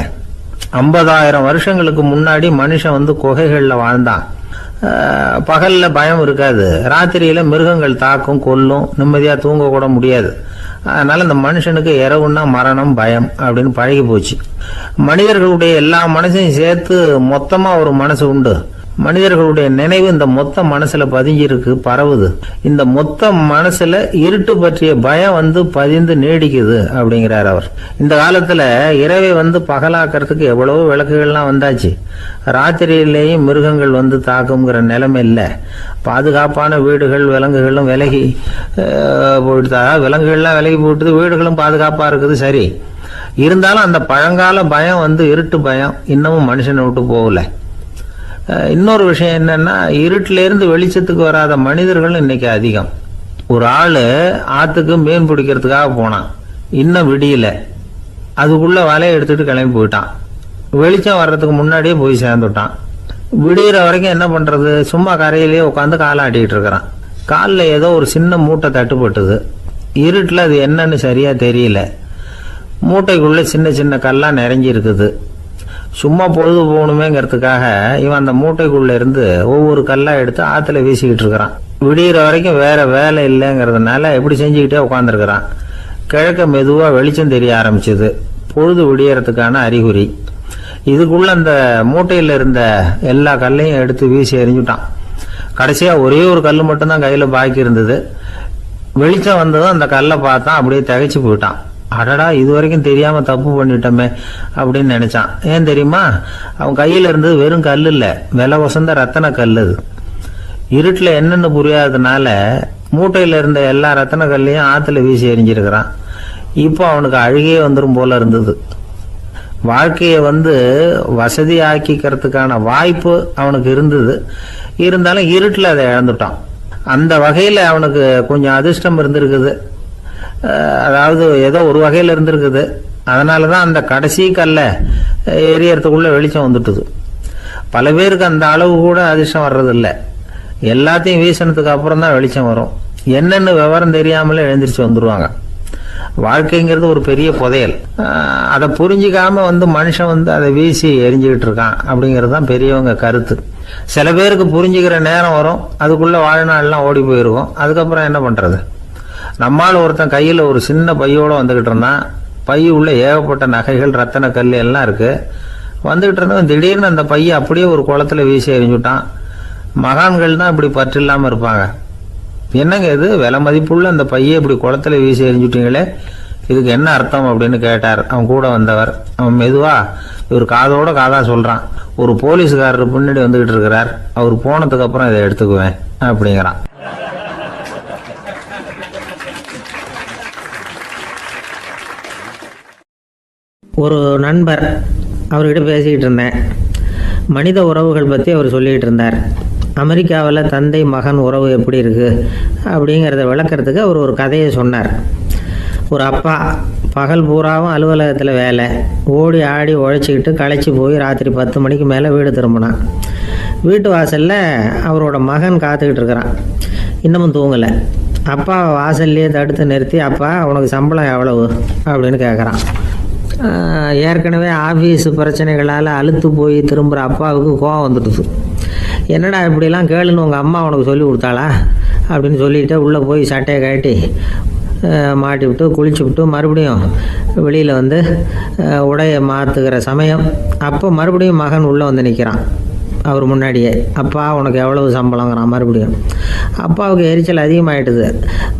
50,000 வருஷங்களுக்கு முன்னாடி மனுஷன் குகைகள்ல வாழ்ந்தான். பகல்ல பயம் இருக்காது, ராத்திரியில மிருகங்கள் தாக்கும் கொல்லும், நிம்மதியா தூங்க கூட முடியாது. அதனால இந்த மனுஷனுக்கு இரவுன்னா மரணம் பயம் அப்படின்னு பழகி போச்சு. மனிதர்களுடைய எல்லா மனசையும் சேர்த்து மொத்தமா ஒரு மனசு உண்டு. மனிதர்களுடைய நினைவு இந்த மொத்த மனசுல பதிஞ்சிருக்கு, பரவுது. இந்த மொத்த மனசுல இருட்டு பற்றிய பயம் பதிந்து நீடிக்குது அப்படிங்கிறார் அவர். இந்த காலத்துல இரவை பகலாக்கிறதுக்கு எவ்வளவோ விளக்குகள்லாம் வந்தாச்சு. ராத்திரியிலேயும் மிருகங்கள் தாக்குங்கிற நிலைமை இல்லை. பாதுகாப்பான வீடுகள் விலங்குகளும் விலகி போயிட்டா, விலங்குகள்லாம் விலகி போயிட்டு வீடுகளும் பாதுகாப்பா இருக்குது. சரி, இருந்தாலும் அந்த பழங்கால பயம் இருட்டு பயம் இன்னமும் மனுஷனை விட்டு போகல. இன்னொரு விஷயம் என்னன்னா, இருட்டில இருந்து வெளிச்சத்துக்கு வராத மனிதர்கள் இன்னைக்கு அதிகம். ஒரு ஆளு ஆத்துக்கு மீன் பிடிக்கிறதுக்காக போனான், இன்னும் விடியல. அதுக்குள்ள வலையை எடுத்துட்டு கிளம்பி போயிட்டான். வெளிச்சம் வர்றதுக்கு முன்னாடியே போய் சேர்ந்துட்டான். விடிகிற வரைக்கும் என்ன பண்றது, சும்மா கரையிலேயே உட்காந்து காலாட்டிட்டு இருக்கிறான். காலில் ஏதோ ஒரு சின்ன மூட்டை தட்டுப்பட்டுது. இருட்டில் அது என்னன்னு சரியா தெரியல. மூட்டைக்குள்ள சின்ன சின்ன கல்லாம் நிறைஞ்சி இருக்குது. சும்மா பொழுது போகணுமேங்கிறதுக்காக இவன் அந்த மூட்டைக்குள்ள இருந்து ஒவ்வொரு கல்லா எடுத்து ஆத்துல வீசிக்கிட்டு இருக்கிறான். விடிகிற வரைக்கும் வேற வேலை இல்லைங்கிறதுனால எப்படி செஞ்சுக்கிட்டே உட்காந்துருக்கிறான். கிழக்க மெதுவா வெளிச்சம் தெரிய ஆரம்பிச்சது. பொழுது விடியறதுக்கான அறிகுறி. இதுக்குள்ள அந்த மூட்டையில இருந்த எல்லா கல்லையும் எடுத்து வீசி எறிஞ்சுட்டான். கடைசியா ஒரே ஒரு கல் மட்டும்தான் கையில பாக்கி இருந்தது. வெளிச்சம் வந்ததும் அந்த கல்லை பார்த்தான். அப்படியே திகைச்சு போயிட்டான். அடடா, இது வரைக்கும் தெரியாம தப்பு பண்ணிட்டோமே அப்படின்னு நினைச்சான். ஏன் தெரியுமா? அவன் கையில இருந்தது வெறும் கல் இல்ல, விலை வசந்த ரத்தன கல். அது இருட்டுல என்னன்னு புரியாததுனால மூட்டையில இருந்த எல்லா ரத்தன கல்லையும் ஆத்துல வீசி எறிஞ்சிருக்கிறான். இப்போ அவனுக்கு அழுகையே வந்துடும் போல இருந்தது. வாழ்க்கையை வசதி ஆக்கிக்கிறதுக்கான வாய்ப்பு அவனுக்கு இருந்தது. இருந்தாலும் இருட்டில் அதை இழந்துட்டான். அந்த வகையில் அவனுக்கு கொஞ்சம் அதிர்ஷ்டம் இருந்திருக்குது. அதாவது ஏதோ ஒரு வகையில் இருந்திருக்குது. அதனால தான் அந்த கடைசி கல்லை எரியறதுக்குள்ள வெளிச்சம் வந்துட்டுது. பல பேருக்கு அந்த அளவு கூட அதிர்ஷ்டம் வர்றதில்லை. எல்லாத்தையும் வீசினதுக்கு அப்புறம் தான் வெளிச்சம் வரும். என்னென்னு விவரம் தெரியாமலே எழுந்திரிச்சு வந்துடுவாங்க. வாழ்க்கைங்கிறது ஒரு பெரிய புதையல். அதை புரிஞ்சிக்காம மனுஷன் அதை வீசி எரிஞ்சுக்கிட்டு இருக்கான் அப்படிங்கிறது தான் பெரியவங்க கருத்து. சில பேருக்கு புரிஞ்சுக்கிற நேரம் வரும், அதுக்குள்ள வாழ்நாள்லாம் ஓடி போயிருக்கும். அதுக்கப்புறம் என்ன பண்றது? நம்மால் ஒருத்தன் கையில் ஒரு சின்ன பையோட வந்துகிட்டு இருந்தான். பை உள்ள ஏகப்பட்ட நகைகள், ரத்தன கல் எல்லாம் இருக்கு. வந்துகிட்டு இருந்தவன் திடீர்னு அந்த பையை அப்படியே ஒரு குளத்துல வீசி எறிஞ்சுட்டான். மகான்கள் தான் இப்படி பற்று இல்லாம இருப்பாங்க. என்னங்க இது, விலை மதிப்புள்ள அந்த பையை இப்படி குளத்துல வீசி எறிஞ்சுட்டீங்களே, இதுக்கு என்ன அர்த்தம் அப்படின்னு கேட்டார் அவன் கூட வந்தவர். அவன் மெதுவா இவர் காதோட காதா சொல்றான். ஒரு போலீஸ்காரர் பின்னாடி வந்துகிட்டு இருக்கிறார், அவர் போனதுக்கு அப்புறம் இதை எடுத்துக்குவேன் அப்படிங்கிறான்.
ஒரு நண்பர், அவர்கிட்ட பேசிக்கிட்டு இருந்தேன். மனித உறவுகள் பற்றி அவர் சொல்லிக்கிட்டு இருந்தார். அமெரிக்காவில் தந்தை மகன் உறவு எப்படி இருக்குது அப்படிங்கிறத விளக்கிறதுக்கு அவர் ஒரு கதையை சொன்னார். ஒரு அப்பா பகல் பூராவும் அலுவலகத்தில் வேலை, ஓடி ஆடி உழைச்சிக்கிட்டு களைச்சி போய் ராத்திரி 10 மணிக்கு மேலே வீடு திரும்பினான். வீட்டு வாசலில் அவரோட மகன் காத்துக்கிட்டு இருக்கிறான். இன்னமும் தூங்கலை. அப்பா வாசல்லையே தடுத்து நிறுத்தி, அப்பா உனக்கு சம்பளம் எவ்வளவு அப்படின்னு கேட்குறான். ஏற்கனவே ஆஃபீஸு பிரச்சனைகளால் அழுத்து போய் திரும்புகிற அப்பாவுக்கு கோவம் வந்துடுது. என்னடா இப்படிலாம் கேளுன்னு உங்கள் அம்மா உனக்கு சொல்லி கொடுத்தாளா அப்படின்னு சொல்லிவிட்டு உள்ளே போய் சட்டையை கட்டி மாட்டி விட்டு குளிச்சு விட்டு மறுபடியும் வெளியில் உடையை மாற்றுகிற சமயம் அப்போ மறுபடியும் மகன் உள்ளே நிற்கிறான் அவர் முன்னாடியே. அப்பா உனக்கு எவ்வளவு சம்பளங்கிறான் மறுபடியும். அப்பாவுக்கு எரிச்சல் அதிகமாகிட்டுது.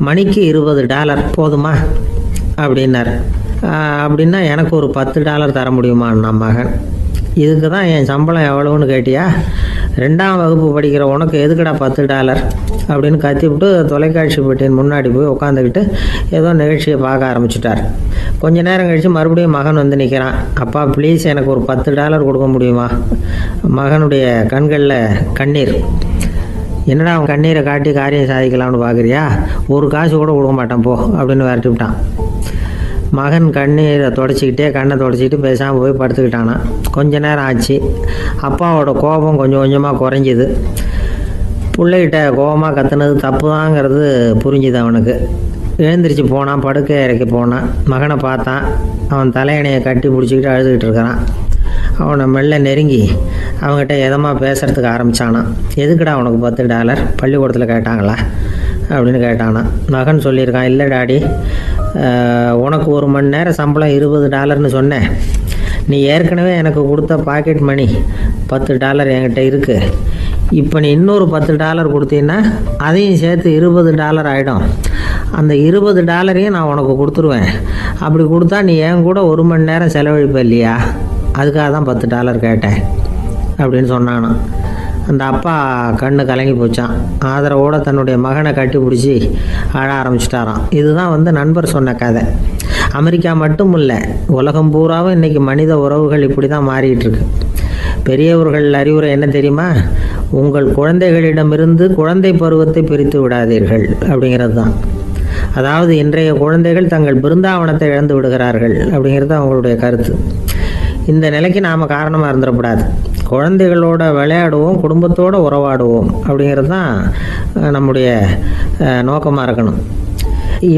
மணிக்கு $20 போதுமா அப்படின்னார். அப்படின்னா எனக்கு ஒரு $10 தர முடியுமான்னா மகன். இதுக்கு தான் என் சம்பளம் எவ்வளோன்னு கேட்டியா? 2ஆம் வகுப்பு படிக்கிற உனக்கு எதுக்குடா $10 அப்படின்னு கத்திவிட்டு தொலைக்காட்சி பெட்டியின் முன்னாடி போய் உட்காந்துக்கிட்டு ஏதோ நிகழ்ச்சியை பார்க்க ஆரம்பிச்சுட்டார். கொஞ்ச நேரம் கழித்து மறுபடியும் மகன் நிற்கிறான். அப்பா ப்ளீஸ் எனக்கு ஒரு $10 கொடுக்க முடியுமா? மகனுடைய கண்களில் கண்ணீர். என்னடா அவன் கண்ணீரை காட்டி காரியம் சாதிக்கலாம்னு பார்க்குறியா? ஒரு காசு கூட கொடுக்க மாட்டான் போ அப்படின்னு விரட்டி விட்டான். மகன் கண்ணீரை தொடச்சிக்கிட்டே கண்ணை தொடச்சிக்கிட்டு பேசாமல் போய் படுத்துக்கிட்டானா. கொஞ்ச நேரம் ஆச்சு. அப்பாவோட கோபம் கொஞ்சம் கொஞ்சமாக குறைஞ்சிது. பிள்ளைகிட்ட கோபமாக கத்துனது தப்பு தாங்கிறது புரிஞ்சுது அவனுக்கு. எழுந்திரிச்சு போனான், படுக்கை இறக்கி போனான். மகனை பார்த்தான். அவன் தலையணையை கட்டி பிடிச்சிக்கிட்டு அழுதுகிட்டு இருக்கிறான். அவனை மெல்ல நெருங்கி அவங்ககிட்ட எதமாக பேசுகிறதுக்கு ஆரம்பித்தானான். எதுக்குடா உனக்கு $10 பள்ளிக்கூடத்தில் கேட்டாங்களா அப்படின்னு கேட்டானா. மகன் சொல்லியிருக்கான், இல்லை டாடி, உனக்கு 1 மணி நேரம் சம்பளம் $20ன்னு சொன்னேன். நீ ஏற்கனவே எனக்கு கொடுத்த பாக்கெட் மணி $10 என்கிட்ட இருக்குது. இப்போ நீ இன்னொரு $10 கொடுத்தீங்கன்னா அதையும் சேர்த்து $20 ஆகிடும். அந்த $20 நான் உனக்கு கொடுத்துருவேன். அப்படி கொடுத்தா நீ என் கூட 1 மணி நேரம் செலவழிப்ப இல்லையா? அதுக்காக தான் $10 கேட்டேன் அப்படின்னு சொன்னானான். அந்த அப்பா கண்ணு கலங்கி போச்சான். ஆதரவோடு தன்னுடைய மகனை கட்டி பிடிச்சி அழ ஆரம்பிச்சிட்டாராம். இதுதான் நண்பர் சொன்ன கதை. அமெரிக்கா மட்டும் இல்லை, உலகம் பூராவும் இன்றைக்கி மனித உறவுகள் இப்படி தான் மாறிட்டு இருக்கு. பெரியவர்கள் அறிவுரை என்ன தெரியுமா? உங்கள் குழந்தைகளிடமிருந்து குழந்தை பருவத்தை பிரித்து விடாதீர்கள் அப்படிங்கிறது தான். அதாவது இன்றைய குழந்தைகள் தங்கள் பிருந்தாவனத்தை இழந்து விடுகிறார்கள் அப்படிங்கிறது அவங்களுடைய கருத்து. இந்த நிலைக்கு நாம் காரணமாக இருந்துடக்கூடாது. குழந்தைகளோட விளையாடுவோம், குடும்பத்தோடு உறவாடுவோம் அப்படிங்கிறது தான் நம்முடைய நோக்கமாக இருக்கணும்.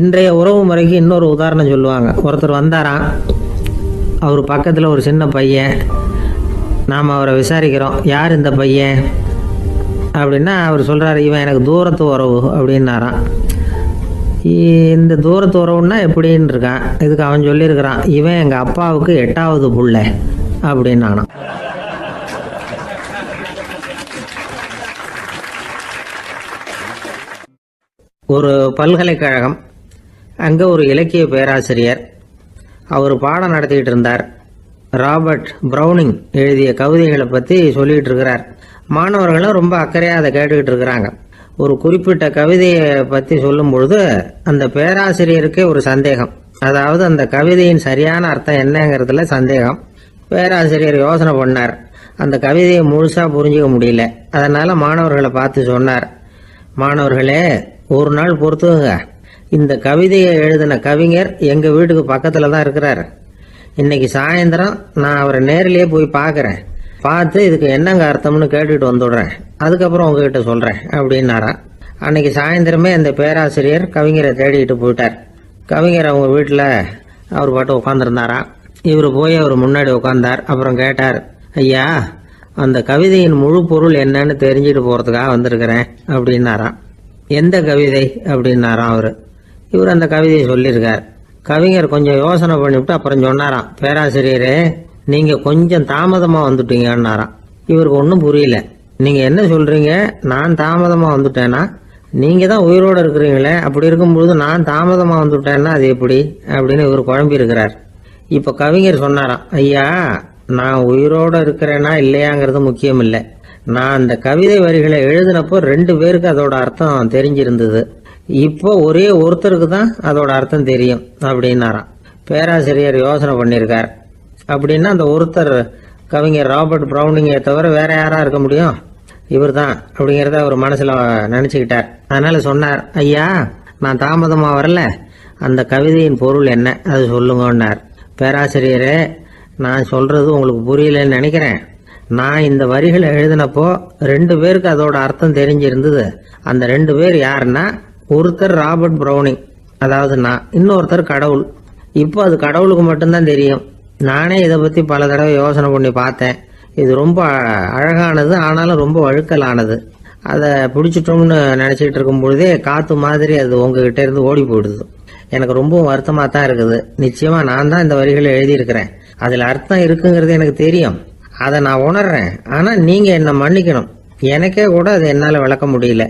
இன்றைய உறவு முறைக்கு இன்னொரு உதாரணம் சொல்லுவாங்க. ஒருத்தர் வந்தாராம். அவர் பக்கத்தில் ஒரு சின்ன பையன். நாம் அவரை விசாரிக்கிறோம், யார் இந்த பையன் அப்படின்னா அவர் சொல்கிறார், இவன் எனக்கு தூரத்து உறவு அப்படின்னாராம். இந்த தூரத்து உறவுன்னா எப்படின்னு இருக்கான். இதுக்கு அவன் சொல்லியிருக்கிறான், இவன் எங்கள் அப்பாவுக்கு 8வது புள்ள அப்படின்னானான். ஒரு பல்கலைக்கழகம், அங்கே ஒரு இலக்கிய பேராசிரியர், அவர் பாடம் நடத்திக்கிட்டு இருந்தார். ராபர்ட் ப்ரௌனிங் எழுதிய கவிதைகளை பற்றி சொல்லிகிட்டு இருக்கிறார். மாணவர்களும் ரொம்ப அக்கறையாக அதை கேட்டுக்கிட்டு இருக்கிறாங்க. ஒரு குறிப்பிட்ட கவிதையை பற்றி சொல்லும் பொழுது அந்த பேராசிரியருக்கே ஒரு சந்தேகம். அதாவது அந்த கவிதையின் சரியான அர்த்தம் என்னங்கிறதுல சந்தேகம். பேராசிரியர் யோசனை பண்ணார். அந்த கவிதையை முழுசாக புரிஞ்சிக்க முடியல. அதனால் மாணவர்களை பார்த்து சொன்னார், மாணவர்களே, ஒரு நாள் பொறுத்துங்க, இந்த கவிதையை எழுதின கவிஞர் எங்கள் வீட்டுக்கு பக்கத்தில் தான் இருக்கிறார். இன்னைக்கு சாயந்தரம் நான் அவரை நேரிலேயே போய் பார்க்குறேன். பார்த்து இதுக்கு என்னங்க அர்த்தம்னு கேட்டுட்டு வந்துடுறேன். அதுக்கப்புறம் உங்ககிட்ட சொல்கிறேன் அப்படின்னாராம். அன்னைக்கு சாயந்தரமே அந்த பேராசிரியர் கவிஞரை தேடிட்டு போயிட்டார். கவிஞர் அவங்க வீட்டில் அவர் பாட்டு உட்காந்துருந்தாராம். இவர் போய் அவர் முன்னாடி உட்காந்தார். அப்புறம் கேட்டார், ஐயா, அந்த கவிதையின் முழு பொருள் என்னன்னு தெரிஞ்சுட்டு போகிறதுக்காக வந்திருக்கிறேன் அப்படின்னாராம். எந்த கவிதை அப்படின்னாராம் அவர். இவர் அந்த கவிதையை சொல்லியிருக்கார். கவிஞர் கொஞ்சம் யோசனை பண்ணிவிட்டு அப்புறம் சொன்னாராம், பேராசிரியரே, நீங்கள் கொஞ்சம் தாமதமாக வந்துட்டீங்கன்னாராம். இவருக்கு ஒன்றும் புரியல. நீங்கள் என்ன சொல்கிறீங்க? நான் தாமதமாக வந்துட்டேன்னா? நீங்கள் தான் உயிரோடு இருக்கிறீங்களே, அப்படி இருக்கும்பொழுது நான் தாமதமாக வந்துட்டேன்னா அது எப்படி அப்படின்னு இவர் குழம்பி இருக்கிறார். இப்போ கவிஞர் சொன்னாராம், ஐயா, நான் உயிரோடு இருக்கிறேன்னா இல்லையாங்கிறது முக்கியம் இல்லை. நான் அந்த கவிதை வரிகளை எழுதினப்போ 2 பேருக்கு அதோட அர்த்தம் தெரிஞ்சிருந்தது. இப்போ ஒரே ஒருத்தருக்கு தான் அதோட அர்த்தம் தெரியும் அப்படின்னாராம். பேராசிரியர் யோசனை பண்ணியிருக்கார். அப்படின்னா அந்த ஒருத்தர் கவிஞர் ராபர்ட் ப்ரௌனிங்கை தவிர வேற யாரா இருக்க முடியும்? இவர் தான் அப்படிங்கிறத அவர் மனசில் நினச்சிக்கிட்டார். அதனால சொன்னார், ஐயா, நான் தாமதமாக வரல, அந்த கவிதையின் பொருள் என்ன அது சொல்லுங்கன்னார். பேராசிரியரே, நான் சொல்றது உங்களுக்கு புரியலன்னு நினைக்கிறேன். நான் இந்த வரிகளை எழுதினப்போ 2 பேருக்கு அதோட அர்த்தம் தெரிஞ்சிருந்தது. அந்த 2 பேர் யாருன்னா, ஒருத்தர் ராபர்ட் ப்ரௌனிங், அதாவது நான், இன்னொருத்தர் கடவுள். இப்போ அது கடவுளுக்கு மட்டும்தான் தெரியும். நானே இதை பற்றி பல தடவை யோசனை பண்ணி பார்த்தேன். இது ரொம்ப அழகானது, ஆனாலும் ரொம்ப வழுக்கலானது. அதை பிடிச்சிட்டோம்னு நினச்சிக்கிட்டு இருக்கும் பொழுதே காற்று மாதிரி அது உங்ககிட்ட இருந்து ஓடி போயிடுது. எனக்கு ரொம்பவும் வருத்தமாக தான் இருக்குது. நிச்சயமாக நான் தான் இந்த வரிகளை எழுதியிருக்கிறேன். அதில் அர்த்தம் இருக்குங்கிறது எனக்கு தெரியும். அதை நான் உணர்றேன். ஆனால் நீங்கள் என்னை மன்னிக்கணும். எனக்கே கூட அதை என்னால் விளக்க முடியல.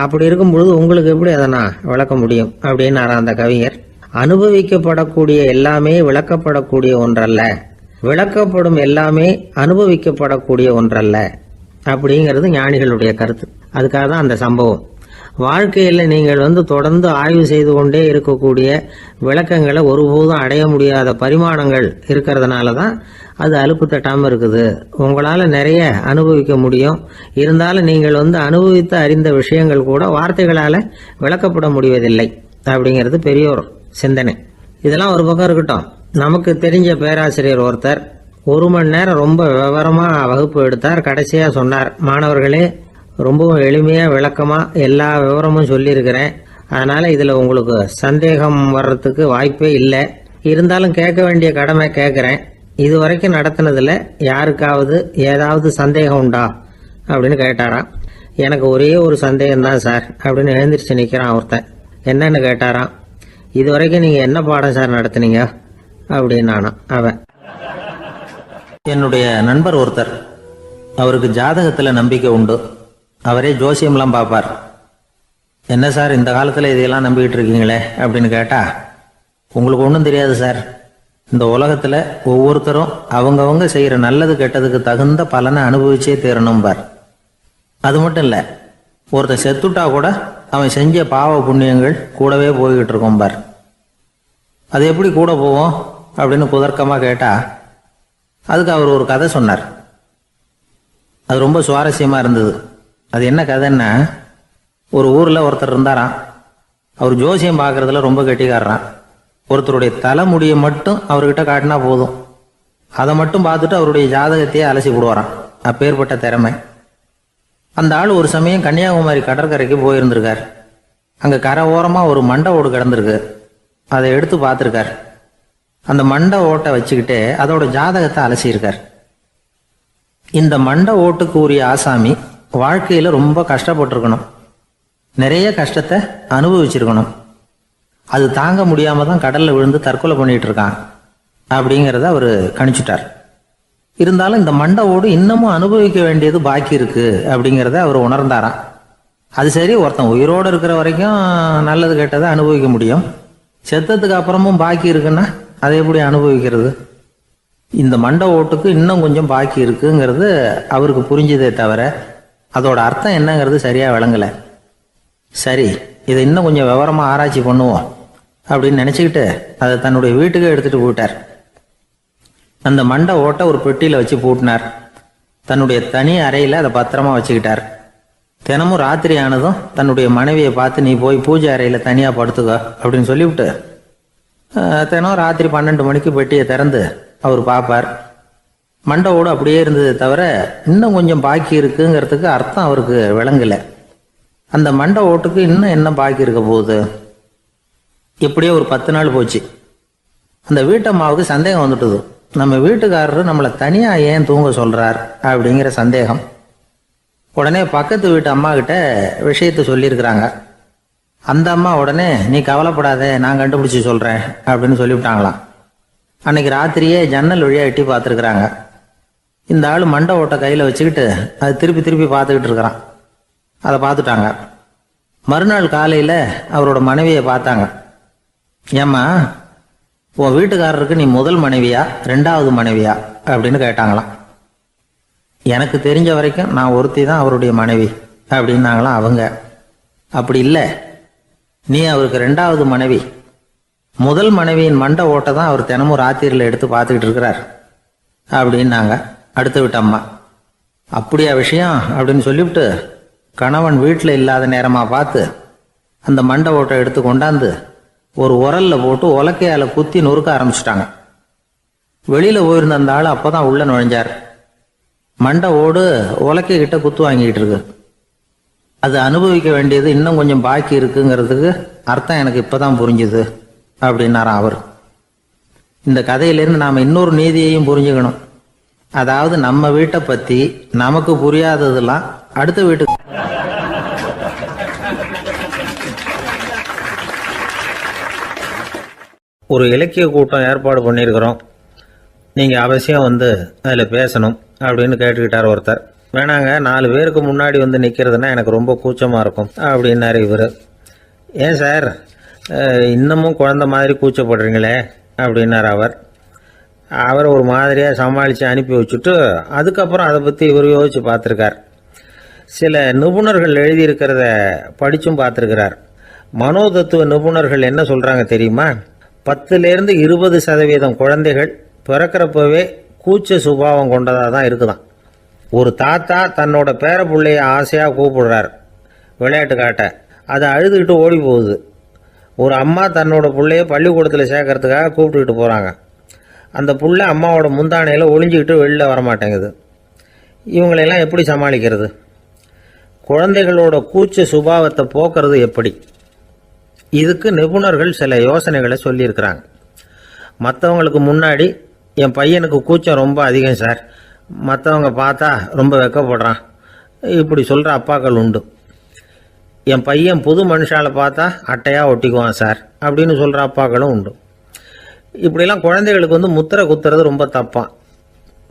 அப்படி இருக்கும் பொழுது உங்களுக்கு எப்படி அதை நான் விளக்க முடியும் அப்படின்னாரா அந்த கவிஞர். அனுபவிக்கப்படக்கூடிய எல்லாமே விளக்கப்படக்கூடிய ஒன்றல்ல, விளக்கப்படும் எல்லாமே அனுபவிக்கப்படக்கூடிய ஒன்றல்ல அப்படிங்கிறது ஞானிகளுடைய கருத்து. அதுக்காக தான் அந்த சம்பவம். வாழ்க்கையில் நீங்கள் தொடர்ந்து ஆய்வு செய்து கொண்டே இருக்கக்கூடிய விளக்கங்களை ஒருபோதும் அடைய முடியாத பரிமாணங்கள் இருக்கிறதுனால தான் அது அலுப்பு தட்டாமல் இருக்குது. உங்களால் நிறைய அனுபவிக்க முடியும். இருந்தாலும் நீங்கள் அனுபவித்து அறிந்த விஷயங்கள் கூட வார்த்தைகளால் விளக்கப்பட முடிவதில்லை அப்படிங்கிறது பெரியோர் சிந்தனை. இதெல்லாம் ஒரு பக்கம் இருக்கட்டும். நமக்கு தெரிஞ்ச பேராசிரியர் ஒருத்தர் 1 மணி நேரம் ரொம்ப விவரமாக வகுப்பு எடுத்தார். கடைசியாக சொன்னார், மாணவர்களே, ரொம்பவும் எளிமையாக விளக்கமாக எல்லா விவரமும் சொல்லியிருக்கிறேன். அதனால் இதில் உங்களுக்கு சந்தேகம் வர்றதுக்கு வாய்ப்பே இல்லை. இருந்தாலும் கேட்க வேண்டிய கடமை கேட்குறேன். இது வரைக்கும் நடத்தினதில் யாருக்காவது ஏதாவது சந்தேகம் உண்டா அப்படின்னு கேட்டாராம். எனக்கு ஒரே ஒரு சந்தேகம்தான் சார் அப்படின்னு எழுந்திரிச்சு நிற்கிறான் ஒருத்தன். என்னன்னு கேட்டாராம். இது வரைக்கும் நீங்கள் என்ன பாடம் சார் நடத்துனீங்க அப்படின்னானா அவன். என்னுடைய நண்பர் ஒருத்தர், அவருக்கு ஜாதகத்தில் நம்பிக்கை உண்டு. அவரே ஜோசியம்லாம் பார்ப்பார். என்ன சார் இந்த காலத்தில் இதையெல்லாம் நம்பிக்கிட்டு இருக்கீங்களே அப்படின்னு கேட்டா, உங்களுக்கு ஒன்றும் தெரியாது சார். இந்த உலகத்தில் ஒவ்வொருத்தரும் அவங்கவங்க செய்கிற நல்லது கெட்டதுக்கு தகுந்த பலனை அனுபவிச்சே தீரணும் பார். அது மட்டும் இல்லை, ஒருத்தர் செத்துட்டா கூட அவன் செஞ்ச பாவ புண்ணியங்கள் கூடவே போய்கிட்டு இருக்கோம் பார். அது எப்படி கூட போவோம் அப்படின்னு குதர்க்கமாக கேட்டா, அதுக்கு அவர் ஒரு கதை சொன்னார். அது ரொம்ப சுவாரஸ்யமாக இருந்தது. அது என்ன கதைன்னா, ஒரு ஊரில் ஒருத்தர் இருந்தாராம். அவர் ஜோசியம் பார்க்குறதுல ரொம்ப கெட்டிக்காரரான். ஒருத்தருடைய தலைமுடியை மட்டும் அவர்கிட்ட காட்டினா போதும், அதை மட்டும் பார்த்துட்டு அவருடைய ஜாதகத்தையே அலசி போடுவாராம். அப்பேற்பட்ட திறமை. அந்த ஆள் ஒரு சமயம் கன்னியாகுமரி கடற்கரைக்கு போயிருந்திருக்கார். அங்கே கரை ஓரமாக ஒரு மண்டை ஓடு கிடந்திருக்கு. அதை எடுத்து பார்த்துருக்கார். அந்த மண்டை ஓட்டை வச்சுக்கிட்டே அதோட ஜாதகத்தை அலசியிருக்கார். இந்த மண்டை ஓட்டுக்கு உரிய ஆசாமி வாழ்க்கையில் ரொம்ப கஷ்டப்பட்டிருக்கணும், நிறைய கஷ்டத்தை அனுபவிச்சிருக்கணும். அது தாங்க முடியாம தான் கடல்ல விழுந்து தற்கொலை பண்ணிட்டு இருக்கான் அப்படிங்கிறத அவர் கணிச்சுட்டார். இருந்தாலும் இந்த மண்டை ஓடு இன்னமும் அனுபவிக்க வேண்டியது பாக்கி இருக்கு அப்படிங்கிறத அவர் உணர்ந்தாராம். அது சரி, ஒருத்தன் உயிரோடு இருக்கிற வரைக்கும் நல்லது கெட்டதை அனுபவிக்க முடியும், செத்ததுக்கு அப்புறமும் பாக்கி இருக்குன்னா அதை எப்படி அனுபவிக்கிறது? இந்த மண்டை ஓட்டுக்கு இன்னும் கொஞ்சம் பாக்கி இருக்குங்கிறது அவருக்கு புரிஞ்சதே தவிர அதோட அர்த்தம் என்னங்கிறது சரியா விளங்கலை. சரி, இதை இன்னும் கொஞ்சம் விவரமா ஆராய்ச்சி பண்ணுவோம் அப்படின்னு நினைச்சுக்கிட்டு அதை தன்னுடைய வீட்டுக்கு எடுத்துட்டு போயிட்டார். அந்த மண்டை ஓட்டை ஒரு பெட்டியில வச்சு பூட்டினார். தன்னுடைய தனி அறையில அதை பத்திரமா வச்சுக்கிட்டார். தினமும் ராத்திரி ஆனதும் தன்னுடைய மனைவியை பார்த்து, நீ போய் பூஜை அறையில தனியா படுத்துக்க அப்படின்னு சொல்லிவிட்டு தினம் ராத்திரி 12 மணிக்கு பெட்டியை திறந்து அவர் பார்ப்பார். மண்டை ஓடு அப்படியே இருந்தது தவிர இன்னும் கொஞ்சம் பாக்கி இருக்குங்கிறதுக்கு அர்த்தம் அவருக்கு விளங்கலை. அந்த மண்டை ஓட்டுக்கு இன்னும் என்ன பாக்கி இருக்க போகுது? இப்படியே ஒரு 10 நாள் போச்சு. அந்த வீட்டம்மாவுக்கு சந்தேகம் வந்துட்டுது. நம்ம வீட்டுக்காரரு நம்மளை தனியா ஏன் தூங்க சொல்றார் அப்படிங்கிற சந்தேகம். உடனே பக்கத்து வீட்டு அம்மா கிட்ட விஷயத்த சொல்லியிருக்கிறாங்க. அந்த அம்மா உடனே, நீ கவலைப்படாத, நான் கண்டுபிடிச்சு சொல்றேன் அப்படின்னு சொல்லிவிட்டாங்களாம். அன்னைக்கு ராத்திரியே ஜன்னல் வழியா எட்டி பார்த்துருக்குறாங்க. இந்த ஆள் மண்டை ஓட்டை கையில வச்சுக்கிட்டு அது திருப்பி திருப்பி பார்த்துக்கிட்டு இருக்கிறான். அதை பார்த்துட்டாங்க. மறுநாள் காலையில அவரோட மனைவியை பார்த்தாங்க. ஏம்மா, உன் வீட்டுக்காரருக்கு நீ முதல் மனைவியா 2வது மனைவியா அப்படின்னு கேட்டாங்களாம். எனக்கு தெரிஞ்ச வரைக்கும் நான் ஒருத்தி தான் அவருடைய மனைவி அப்படின்னாங்களாம் அவங்க. அப்படி இல்லை, நீ அவருக்கு 2வது மனைவி. முதல் மனைவியின் மண்டை ஓட்டை தான் அவர் தினமும் ராத்திரியில் எடுத்து பார்த்துக்கிட்டு இருக்கிறார் அப்படின்னாங்க அடுத்த வீட்டு அம்மா. அப்படியா விஷயம் அப்படின்னு சொல்லிவிட்டு கணவன் வீட்டில் இல்லாத நேரமா பார்த்து அந்த மண்டை ஓட்டை எடுத்து கொண்டாந்து ஒரு உரல்ல போட்டு உலக்கையால குத்தி நொறுக்க ஆரம்பிச்சிட்டாங்க. வெளியில போயிருந்த அந்த ஆள் அப்பதான் உள்ள நுழைஞ்சார். மண்டை ஓடு உலக்கை கிட்ட குத்து வாங்கிட்டு இருக்கு. அது அனுபவிக்க வேண்டியது இன்னும் கொஞ்சம் பாக்கி இருக்குங்கிறதுக்கு அர்த்தம் எனக்கு இப்பதான் புரிஞ்சுது அப்படின்னாராம் அவர். இந்த கதையிலேருந்து நாம இன்னொரு நீதியையும் புரிஞ்சுக்கணும். அதாவது நம்ம வீட்டை பத்தி நமக்கு புரியாததெல்லாம் அடுத்த வீட்டுக்கு.
ஒரு இலக்கிய கூட்டம் ஏற்பாடு பண்ணியிருக்கிறோம், நீங்கள் அவசியம் வந்து அதில் பேசணும் அப்படின்னு கேட்டுக்கிட்டார் ஒருத்தர். வேணாங்க, 4 பேருக்கு முன்னாடி வந்து நிற்கிறதுனா எனக்கு ரொம்ப கூச்சமாக இருக்கும் அப்படின்னாரு இவர். ஏன் சார் இன்னமும் குழந்த மாதிரி கூச்சப்படுறீங்களே அப்படின்னார் அவர். அவர் ஒரு மாதிரியாக சமாளித்து அனுப்பி வச்சுட்டு அதுக்கப்புறம் அதை பற்றி இவர் யோசித்து பார்த்துருக்கார். சில நிபுணர்கள் எழுதியிருக்கிறத படித்தும் பார்த்துருக்கிறார். மனோதத்துவ நிபுணர்கள் என்ன சொல்கிறாங்க தெரியுமா? 10லேருந்து 20% குழந்தைகள் பிறக்கிறப்பவே கூச்ச சுபாவம் கொண்டதாக தான் இருக்குதான். ஒரு தாத்தா தன்னோட பேர பிள்ளைய ஆசையாக கூப்பிடுறார் விளையாட்டு காட்ட, அதை அழுதுகிட்டு ஓடி போகுது. ஒரு அம்மா தன்னோட பிள்ளைய பள்ளிக்கூடத்தில் சேர்க்கறதுக்காக கூப்பிட்டுக்கிட்டு போகிறாங்க. அந்த புள்ள அம்மாவோட முந்தானையில் ஒளிஞ்சிக்கிட்டு வெளில வரமாட்டேங்குது. இவங்களெல்லாம் எப்படி சமாளிக்கிறது? குழந்தைகளோட கூச்ச சுபாவத்தை போக்குறது எப்படி? இதுக்கு நிபுணர்கள் சில யோசனைகளை சொல்லியிருக்கிறாங்க. மற்றவங்களுக்கு முன்னாடி என் பையனுக்கு கூச்சம் ரொம்ப அதிகம் சார், மற்றவங்க பார்த்தா ரொம்ப வெக்கப்படுறான், இப்படி சொல்கிற அப்பாக்கள் உண்டு. என் பையன் புது மனுஷால பார்த்தா அட்டையாக ஒட்டிக்குவான் சார் அப்படின்னு சொல்கிற அப்பாக்களும் உண்டு. இப்படிலாம் குழந்தைகளுக்கு வந்து முத்திரை குத்துறது ரொம்ப தப்பான்.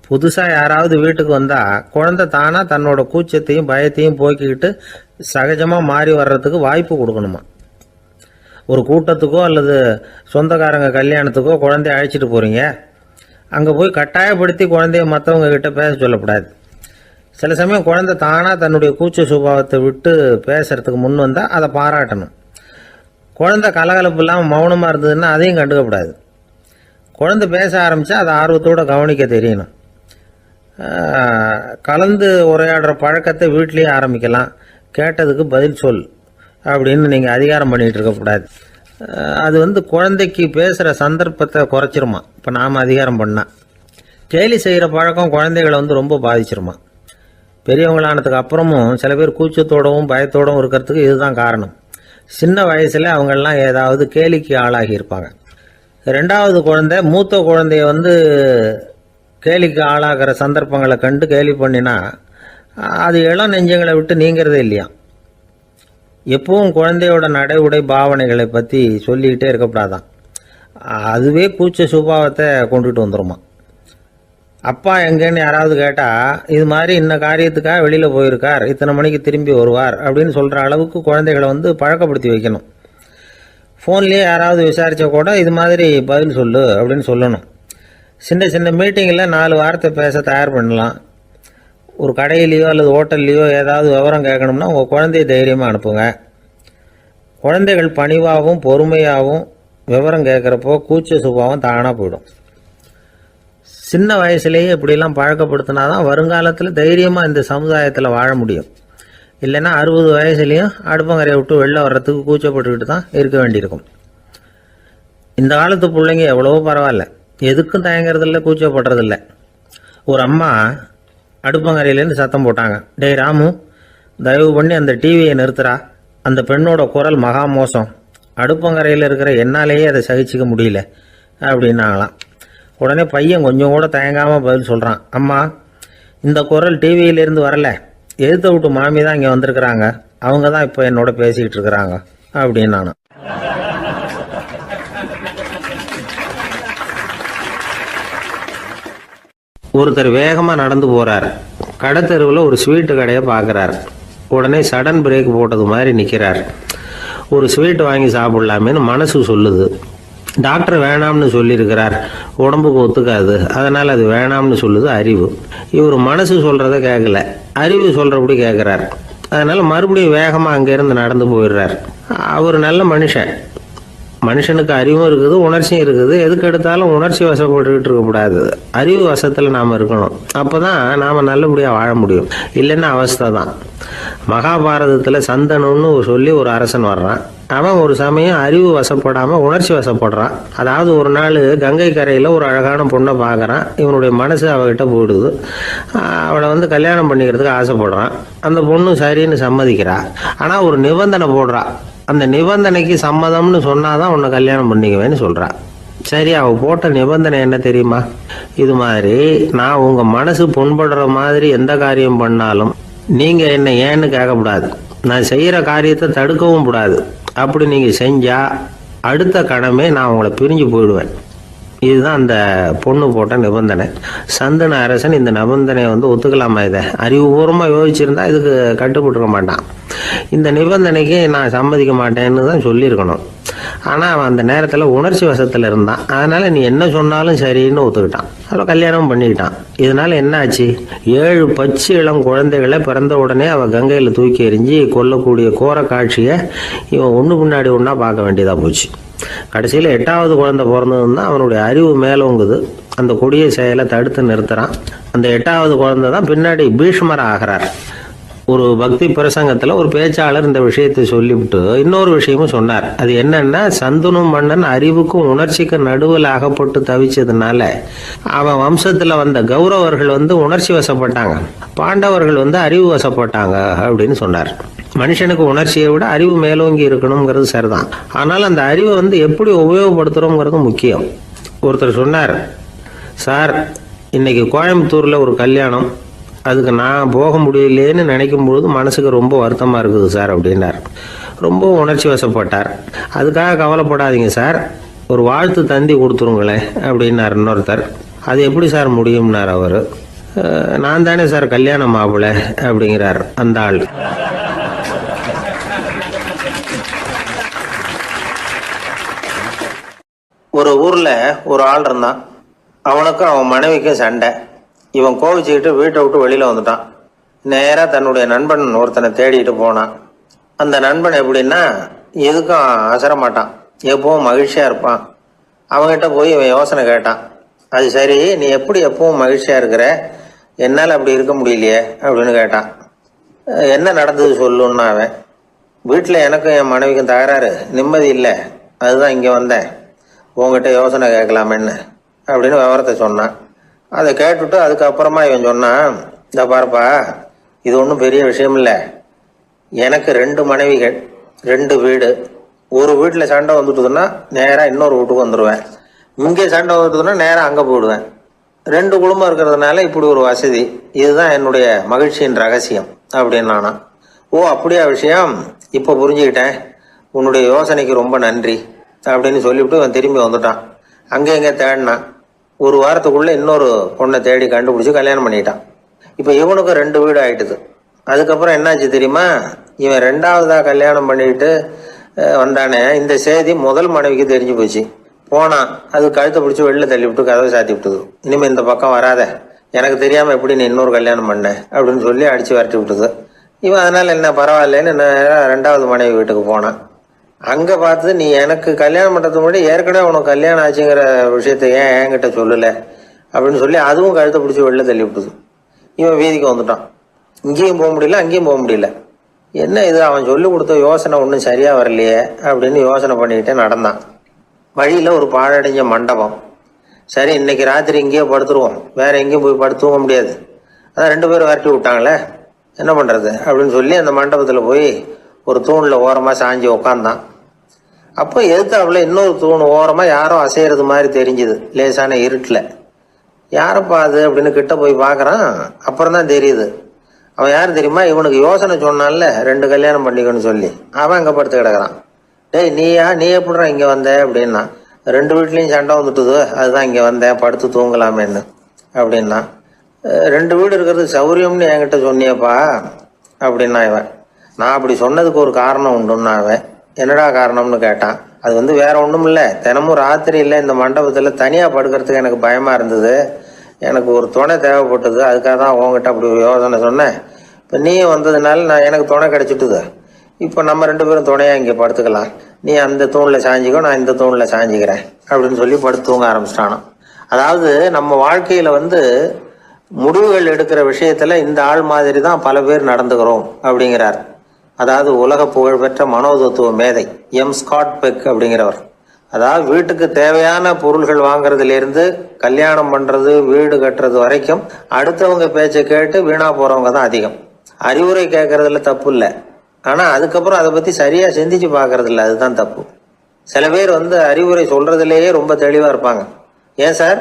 புதுசாக யாராவது வீட்டுக்கு வந்தால் குழந்தை தானாக தன்னோட கூச்சத்தையும் பயத்தையும் போக்கிக்கிட்டு சகஜமாக மாறி வர்றதுக்கு வாய்ப்பு கொடுக்கணுமா. ஒரு கூட்டத்துக்கோ அல்லது சொந்தக்காரங்க கல்யாணத்துக்கோ குழந்தைய அழைச்சிட்டு போகிறீங்க, அங்கே போய் கட்டாயப்படுத்தி குழந்தைய மற்றவங்க கிட்ட பேச சொல்லக்கூடாது. சில சமயம் குழந்தை தானாக தன்னுடைய கூச்ச சுபாவத்தை விட்டு பேசுறதுக்கு முன் வந்தால் அதை பாராட்டணும். குழந்தை கலகலப்பு இல்லாமல் மௌனமாக இருந்ததுன்னா அதையும் கண்டுக்கக்கூடாது. குழந்தை பேச ஆரம்பித்தா அதை ஆர்வத்தோடு கவனிக்க தெரியணும். கலந்து உரையாடுற பழக்கத்தை வீட்லேயே ஆரம்பிக்கலாம். கேட்டதுக்கு பதில் சொல் அப்படின்னு நீங்கள் அதிகாரம் பண்ணிகிட்டு இருக்கக்கூடாது. அது வந்து குழந்தைக்கு பேசுகிற சந்தர்ப்பத்தை குறைச்சிருமா. இப்போ நாம் அதிகாரம் பண்ணால் கேலி செய்கிற பழக்கம் குழந்தைகளை வந்து ரொம்ப பாதிச்சிருமா. பெரியவங்களானதுக்கு அப்புறமும் சில பேர் கூச்சத்தோடவும் பயத்தோடவும் இருக்கிறதுக்கு இதுதான் காரணம். சின்ன வயசில் அவங்கெல்லாம் ஏதாவது கேலிக்கு ஆளாகி இருப்பாங்க. 2வது குழந்தை மூத்த குழந்தைய வந்து
கேலிக்கு ஆளாகிற சந்தர்ப்பங்களை கண்டு கேலி பண்ணினா அது இளம் நெஞ்சங்களை விட்டு நீங்கிறதே இல்லையா. எப்பவும் குழந்தையோட நடை உடை பாவனைகளை பற்றி சொல்லிக்கிட்டே இருக்கக்கூடாதான். அதுவே கூச்ச சுபாவத்தை கொண்டுட்டு வந்துடுமா. அப்பா எங்கேன்னு யாராவது கேட்டால் இது மாதிரி இன்ன காரியத்துக்காக வெளியில் போயிருக்கார், இத்தனை மணிக்கு திரும்பி வருவார் அப்படின்னு சொல்கிற அளவுக்கு குழந்தைகளை வந்து பழக்கப்படுத்தி வைக்கணும். ஃபோன்லேயே யாராவது விசாரித்தா கூட இது மாதிரி பதில் சொல்லு அப்படின்னு சொல்லணும். சின்ன சின்ன மீட்டிங்கில் 4 வார்த்தை பேச தயார் பண்ணலாம். ஒரு கடையிலையோ அல்லது ஹோட்டல்லையோ ஏதாவது விவரம் கேட்கணும்னா உங்கள் குழந்தைய தைரியமாக அனுப்புங்க. குழந்தைகள் பணிவாகவும் பொறுமையாகவும் விவரம் கேட்குறப்போ கூச்ச சுபாவம் தானாக போயிடும். சின்ன வயசுலேயே இப்படிலாம் பழக்கப்படுத்தினா தான் வருங்காலத்தில் தைரியமாக இந்த சமுதாயத்தில் வாழ முடியும். இல்லைன்னா 60 வயசுலேயும் அடுப்பங்கரையை விட்டு வெளில வர்றதுக்கு கூச்சப்பட்டுக்கிட்டு தான் இருக்க வேண்டியிருக்கும். இந்த காலத்து பிள்ளைங்க எவ்வளவோ பரவாயில்ல, எதுக்கும் தயங்குறதில்ல, கூச்சப்படுறதில்ல. ஒரு அம்மா அடுப்பங்கரையிலேருந்து சத்தம் போட்டாங்க, டேய் ராமு, தயவு பண்ணி அந்த டிவியை நிறுத்துறா, அந்த பெண்ணோட குரல் மகா மோசம், அடுப்பங்கரையில் இருக்கிற என்னாலேயே அதை சகிச்சிக்க முடியல அப்படின்னாங்களாம். உடனே பையன் கொஞ்சம் கூட தயங்காமல் பதில் சொல்கிறான், அம்மா இந்த குரல் டிவியிலேருந்து வரல, எதிர்த்த விட்டு மாமி தான் இங்கே வந்திருக்கிறாங்க, அவங்க தான் இப்போ என்னோட பேசிக்கிட்டு இருக்கிறாங்க அப்படின்னு நான்.
ஒருத்தர் வேகமாக நடந்து போகிறார். கடத்தெருவில் ஒரு ஸ்வீட்டு கடையை பார்க்குறார். உடனே சடன் பிரேக் போட்டது மாதிரி நிற்கிறார். ஒரு ஸ்வீட் வாங்கி சாப்பிட்லாமேன்னு மனசு சொல்லுது. டாக்டர் வேணாம்னு சொல்லியிருக்கிறார், உடம்புக்கு ஒத்துக்காது, அதனால் அது வேணாம்னு சொல்லுது அறிவு. இவர் மனசு சொல்கிறத கேட்கல, அறிவு சொல்கிறபடி கேட்குறார். அதனால் மறுபடியும் வேகமாக அங்கேருந்து நடந்து போயிடுறார். அவர் நல்ல மனுஷன். மனுஷனுக்கு அறிவும் இருக்குது, உணர்ச்சியும் இருக்குது. எதுக்கு எடுத்தாலும் உணர்ச்சி வசப்பட்டுக்கிட்டு இருக்கக்கூடாது, அறிவு வசத்தில் நாம் இருக்கணும். அப்போ தான் நாம் நல்லபடியாக வாழ முடியும். இல்லைன்னா அவஸ்தை தான். மகாபாரதத்தில் சந்தனுன்னு சொல்லி ஒரு அரசன் வர்றான். அவன் ஒரு சமயம் அறிவு வசப்படாமல் உணர்ச்சி வசப்படுறான். அதாவது ஒரு நாள் கங்கை கரையில் ஒரு அழகான பொண்ணை பார்க்குறான். இவனுடைய மனசு அவகிட்ட போயிடுது. அவளை வந்து கல்யாணம் பண்ணிக்கிறதுக்கு ஆசைப்படுறான். அந்த பொண்ணு சரின்னு சம்மதிக்கிறா. ஆனால் ஒரு நிபந்தனை போடுறா. அந்த நிபந்தனைக்கு சம்மதம்னு சொன்னாதான் உன்னை கல்யாணம் பண்ணிக்குவேன்னு சொல்கிறா. சரி, அவள் போட்ட நிபந்தனை என்ன தெரியுமா? இது மாதிரி, நான் உங்கள் மனசு புண்படுற மாதிரி எந்த காரியம் பண்ணாலும் நீங்கள் என்ன ஏன்னு கேட்கக்கூடாது, நான் செய்கிற காரியத்தை தடுக்கவும் கூடாது. அப்படி நீங்கள் செஞ்சால் அடுத்த கணமே நான் உங்களை பிரிஞ்சு போயிடுவேன். இதுதான் அந்த பொண்ணு போட்ட நிபந்தனை. சந்தன அரசன் இந்த நிபந்தனையை வந்து ஒத்துக்கலாமா? இதை அறிவுபூர்வமாக யோசிச்சிருந்தா இதுக்கு கட்டுப்பட்டுருக்க மாட்டான். இந்த நிபந்தனைக்கு நான் சம்மதிக்க மாட்டேன்னு தான் சொல்லியிருக்கணும். ஆனால் அவன் அந்த நேரத்தில் உணர்ச்சி வசத்தில் இருந்தான். அதனால் நீ என்ன சொன்னாலும் சரின்னு ஒத்துக்கிட்டான். அவள் கல்யாணம் பண்ணிக்கிட்டான். இதனால் என்ன ஆச்சு? 7 பச்சை இளம் குழந்தைகளை பிறந்த உடனே அவள் கங்கையில் தூக்கி எறிஞ்சி கொல்லக்கூடிய கோர காட்சியை இவன் ஒன்று பின்னாடி ஒன்றா பார்க்க வேண்டியதாக போச்சு. கடைசியில் 8வது குழந்தை பிறந்ததுன்னு தான் அவனுடைய அறிவு மேலோங்குது. அந்த கொடிய செயலை தடுத்து நிறுத்துறான். அந்த 8வது குழந்தை தான் பின்னாடி பீஷ்மர் ஆகிறார். ஒரு பக்தி பிரசங்கத்தில் ஒரு பேச்சாளர் இந்த விஷயத்தை சொல்லிவிட்டு இன்னொரு விஷயமும் சொன்னார். அது என்னன்னா, சந்தனும் மன்னன் அறிவுக்கும் உணர்ச்சிக்கும் நடுவில் அகப்பட்டு தவிச்சதுனால அவன் வம்சத்தில் வந்த கௌரவர்கள் வந்து உணர்ச்சி வசப்பட்டாங்க, பாண்டவர்கள் வந்து அறிவு வசப்பட்டாங்க அப்படின்னு சொன்னார். மனுஷனுக்கு உணர்ச்சியை விட அறிவு மேலோங்கி இருக்கணுங்கிறது சரிதான். ஆனால் அந்த அறிவை வந்து எப்படி உபயோகப்படுத்துகிறோங்கிறது முக்கியம். ஒருத்தர் சொன்னார், சார் இன்னைக்கு கோயம்புத்தூரில் ஒரு கல்யாணம், அதுக்கு நான் போக முடியலேன்னு நினைக்கும் பொழுது மனசுக்கு ரொம்ப வருத்தமாக இருக்குது சார் அப்படின்னார். ரொம்ப உணர்ச்சி வசப்பட்டார். அதுக்காக கவலைப்படாதீங்க சார், ஒரு வாழ்த்து தந்தி கொடுத்துருங்களேன் அப்படின்னார் இன்னொருத்தர். அது எப்படி சார் முடியும்னார் அவர். நான் தானே சார் கல்யாணம் மாப்பிள்ளை அப்படிங்கிறார் அந்த ஆள். ஒரு ஊரில் ஒரு ஆள் இருந்தான். அவனுக்கும் அவன் மனைவிக்கும் சண்டை. இவன் கோவிச்சுக்கிட்டு வீட்டை விட்டு வெளியில் வந்துட்டான். நேராக தன்னுடைய நண்பன் ஒருத்தனை தேடிட்டு போனான். அந்த நண்பன் எப்படின்னா, எதுக்கும் அசர மாட்டான், எப்பவும் மகிழ்ச்சியாக இருப்பான். அவங்ககிட்ட போய் இவன் யோசனை கேட்டான். அது சரி, நீ எப்படி எப்பவும் மகிழ்ச்சியாக இருக்கிற, என்னால் அப்படி இருக்க முடியலையே அப்படின்னு கேட்டான். என்ன நடந்தது சொல்லுன்னா அவன், வீட்டில் எனக்கும் என் மனைவிக்கும் தகராறு, நிம்மதி இல்லை, அதுதான் இங்கே வந்தேன், உங்ககிட்ட யோசனை கேட்கலாமேன்னு அப்படின்னு விவரத்தை சொன்னான். அதை கேட்டுட்டு அதுக்கப்புறமா இவன் சொன்னான், இந்த பாருப்பா, இது ஒன்றும் பெரிய விஷயம் இல்லை, எனக்கு 2 மனைவிகள், 2 வீடு. ஒரு வீட்டில் சண்டை வந்துட்டுதுன்னா நேராக இன்னொரு வீட்டுக்கு வந்துடுவேன், இங்கே சண்டை வந்துட்டுதுன்னா நேராக அங்கே போயிடுவேன். 2 குடும்பம் இருக்கிறதுனால இப்படி ஒரு வசதி, இதுதான் என்னுடைய மகிழ்ச்சியின் ரகசியம் அப்படின்னு நானா. ஓ அப்படியா விஷயம், இப்போ புரிஞ்சுக்கிட்டேன், உன்னுடைய யோசனைக்கு ரொம்ப நன்றி அப்படின்னு சொல்லிவிட்டு அவன் திரும்பி வந்துட்டான். அங்கே எங்கே தேடினான். ஒரு வாரத்துக்குள்ளே இன்னொரு பொண்ணை தேடி கண்டுபிடிச்சி கல்யாணம் பண்ணிட்டான். இப்போ இவனுக்கும் 2 வீடு ஆயிட்டுது. அதுக்கப்புறம் என்னாச்சு தெரியுமா, இவன் 2வதாக கல்யாணம் பண்ணிக்கிட்டு வந்தானே, இந்த செய்தி முதல் மனைவிக்கு தெரிஞ்சு போச்சு. போனான், அது கழுத்தை பிடிச்சி வெளில தள்ளி விட்டு கதவை சாத்தி விட்டுது. இனிமேல் இந்த பக்கம் வராத, எனக்கு தெரியாமல் எப்படி நீ இன்னொரு கல்யாணம் பண்ண அப்படின்னு சொல்லி அடித்து விரட்டி விட்டுது. இவன் அதனால் என்ன பரவாயில்லன்னு 2வது மனைவி வீட்டுக்கு போனான். அங்கே பார்த்து, நீ எனக்கு கல்யாணம் பண்ணுறதுக்கு முன்னாடி ஏற்கனவே உனக்கு கல்யாணம் ஆச்சுங்கிற விஷயத்த ஏன் என்கிட்ட சொல்லலை அப்படின்னு சொல்லி அதுவும் கழுத்தை பிடிச்சி வெளில தள்ளி விட்டுது. இவன் வீதிக்கு வந்துட்டான். இங்கேயும் போக முடியல, அங்கேயும் போக முடியல. என்ன இது, அவன் சொல்லி கொடுத்த யோசனை ஒன்றும் சரியாக வரலையே அப்படின்னு யோசனை பண்ணிக்கிட்டே நடந்தான். வழியில் ஒரு பாழடைஞ்ச மண்டபம். சரி, இன்னைக்கு ராத்திரி இங்கேயே படுத்துருவோம், வேற எங்கேயும் போய் படுத்து தூங்க முடியாது, அதான் 2 பேரும் விரட்டி விட்டாங்களே, என்ன பண்ணுறது அப்படின்னு சொல்லி அந்த மண்டபத்தில் போய் ஒரு தூணில் ஓரமாக சாஞ்சி உக்காந்தான். அப்போ எதிர்த்தாப்புல இன்னொரு தூண் ஓரமாக யாரோ அசைகிறது மாதிரி தெரிஞ்சுது, லேசான இருட்டில். யாரப்பா அது அப்படின்னு கிட்ட போய் பார்க்குறான். அப்புறம் தான் தெரியுது, அவன் யார் தெரியுமா, இவனுக்கு யோசனை சொன்னான்ல 2 கல்யாணம் பண்ணிக்கணும்னு சொல்லி, அவன் அங்கே படுத்து கிடக்குறான். டேய் நீ எப்படிறா இங்கே வந்த அப்படின்னா, 2 வீட்லேயும் சண்டை வந்துட்டுது, அதுதான் இங்கே வந்தேன் படுத்து தூங்கலாமேன்னு அப்படின்னா. 2 வீடு இருக்கிறது சௌரியம்னு என்கிட்ட சொன்னியப்பா அப்படின்னா இவன். நான் அப்படி சொன்னதுக்கு ஒரு காரணம் உண்டுன்னா அவன். என்னடா காரணம்னு கேட்டான். அது வேற ஒன்றும் இல்லை, தினமும் ராத்திரி இல்லை இந்த மண்டபத்தில் தனியாக படுக்கிறதுக்கு எனக்கு பயமாக இருந்தது, எனக்கு ஒரு துணை தேவைப்பட்டது, அதுக்காக தான் உங்ககிட்ட அப்படி ஒரு யோசனை சொன்னேன். இப்போ நீயும் வந்ததுனால எனக்கு துணை கிடைச்சிட்டுது. இப்போ நம்ம 2 பேரும் துணையாக இங்கே படுத்துக்கலாம், நீ அந்த தூணில் சாஞ்சிக்கோ, நான் இந்த தூணில் சாஞ்சிக்கிறேன் அப்படின்னு சொல்லி படுத்து தூங்க ஆரம்பிச்சிட்டானோ. அதாவது நம்ம வாழ்க்கையில் முடிவுகள் எடுக்கிற விஷயத்துல இந்த ஆள் மாதிரி தான் பல பேர் நடந்துக்கிறோம் அப்படிங்கிறார். அதாவது உலக புகழ்பெற்ற மனோதத்துவ மேதை ஸ்காட் பெக் அப்படிங்கிறவர். அதாவது வீட்டுக்கு தேவையான பொருள்கள் வாங்குறதுலேருந்து கல்யாணம் பண்றது, வீடு கட்டுறது வரைக்கும் அடுத்தவங்க பேச்சை கேட்டு வீணா போறவங்க தான் அதிகம். அறிவுரை கேட்கறதுல தப்பு இல்லை, ஆனா அதுக்கப்புறம் அதை பத்தி சரியா சிந்திச்சு பாக்குறது இல்லை, அதுதான் தப்பு. சில பேர் அறிவுரை சொல்றதுலேயே ரொம்ப தெளிவா இருப்பாங்க. ஏன் சார்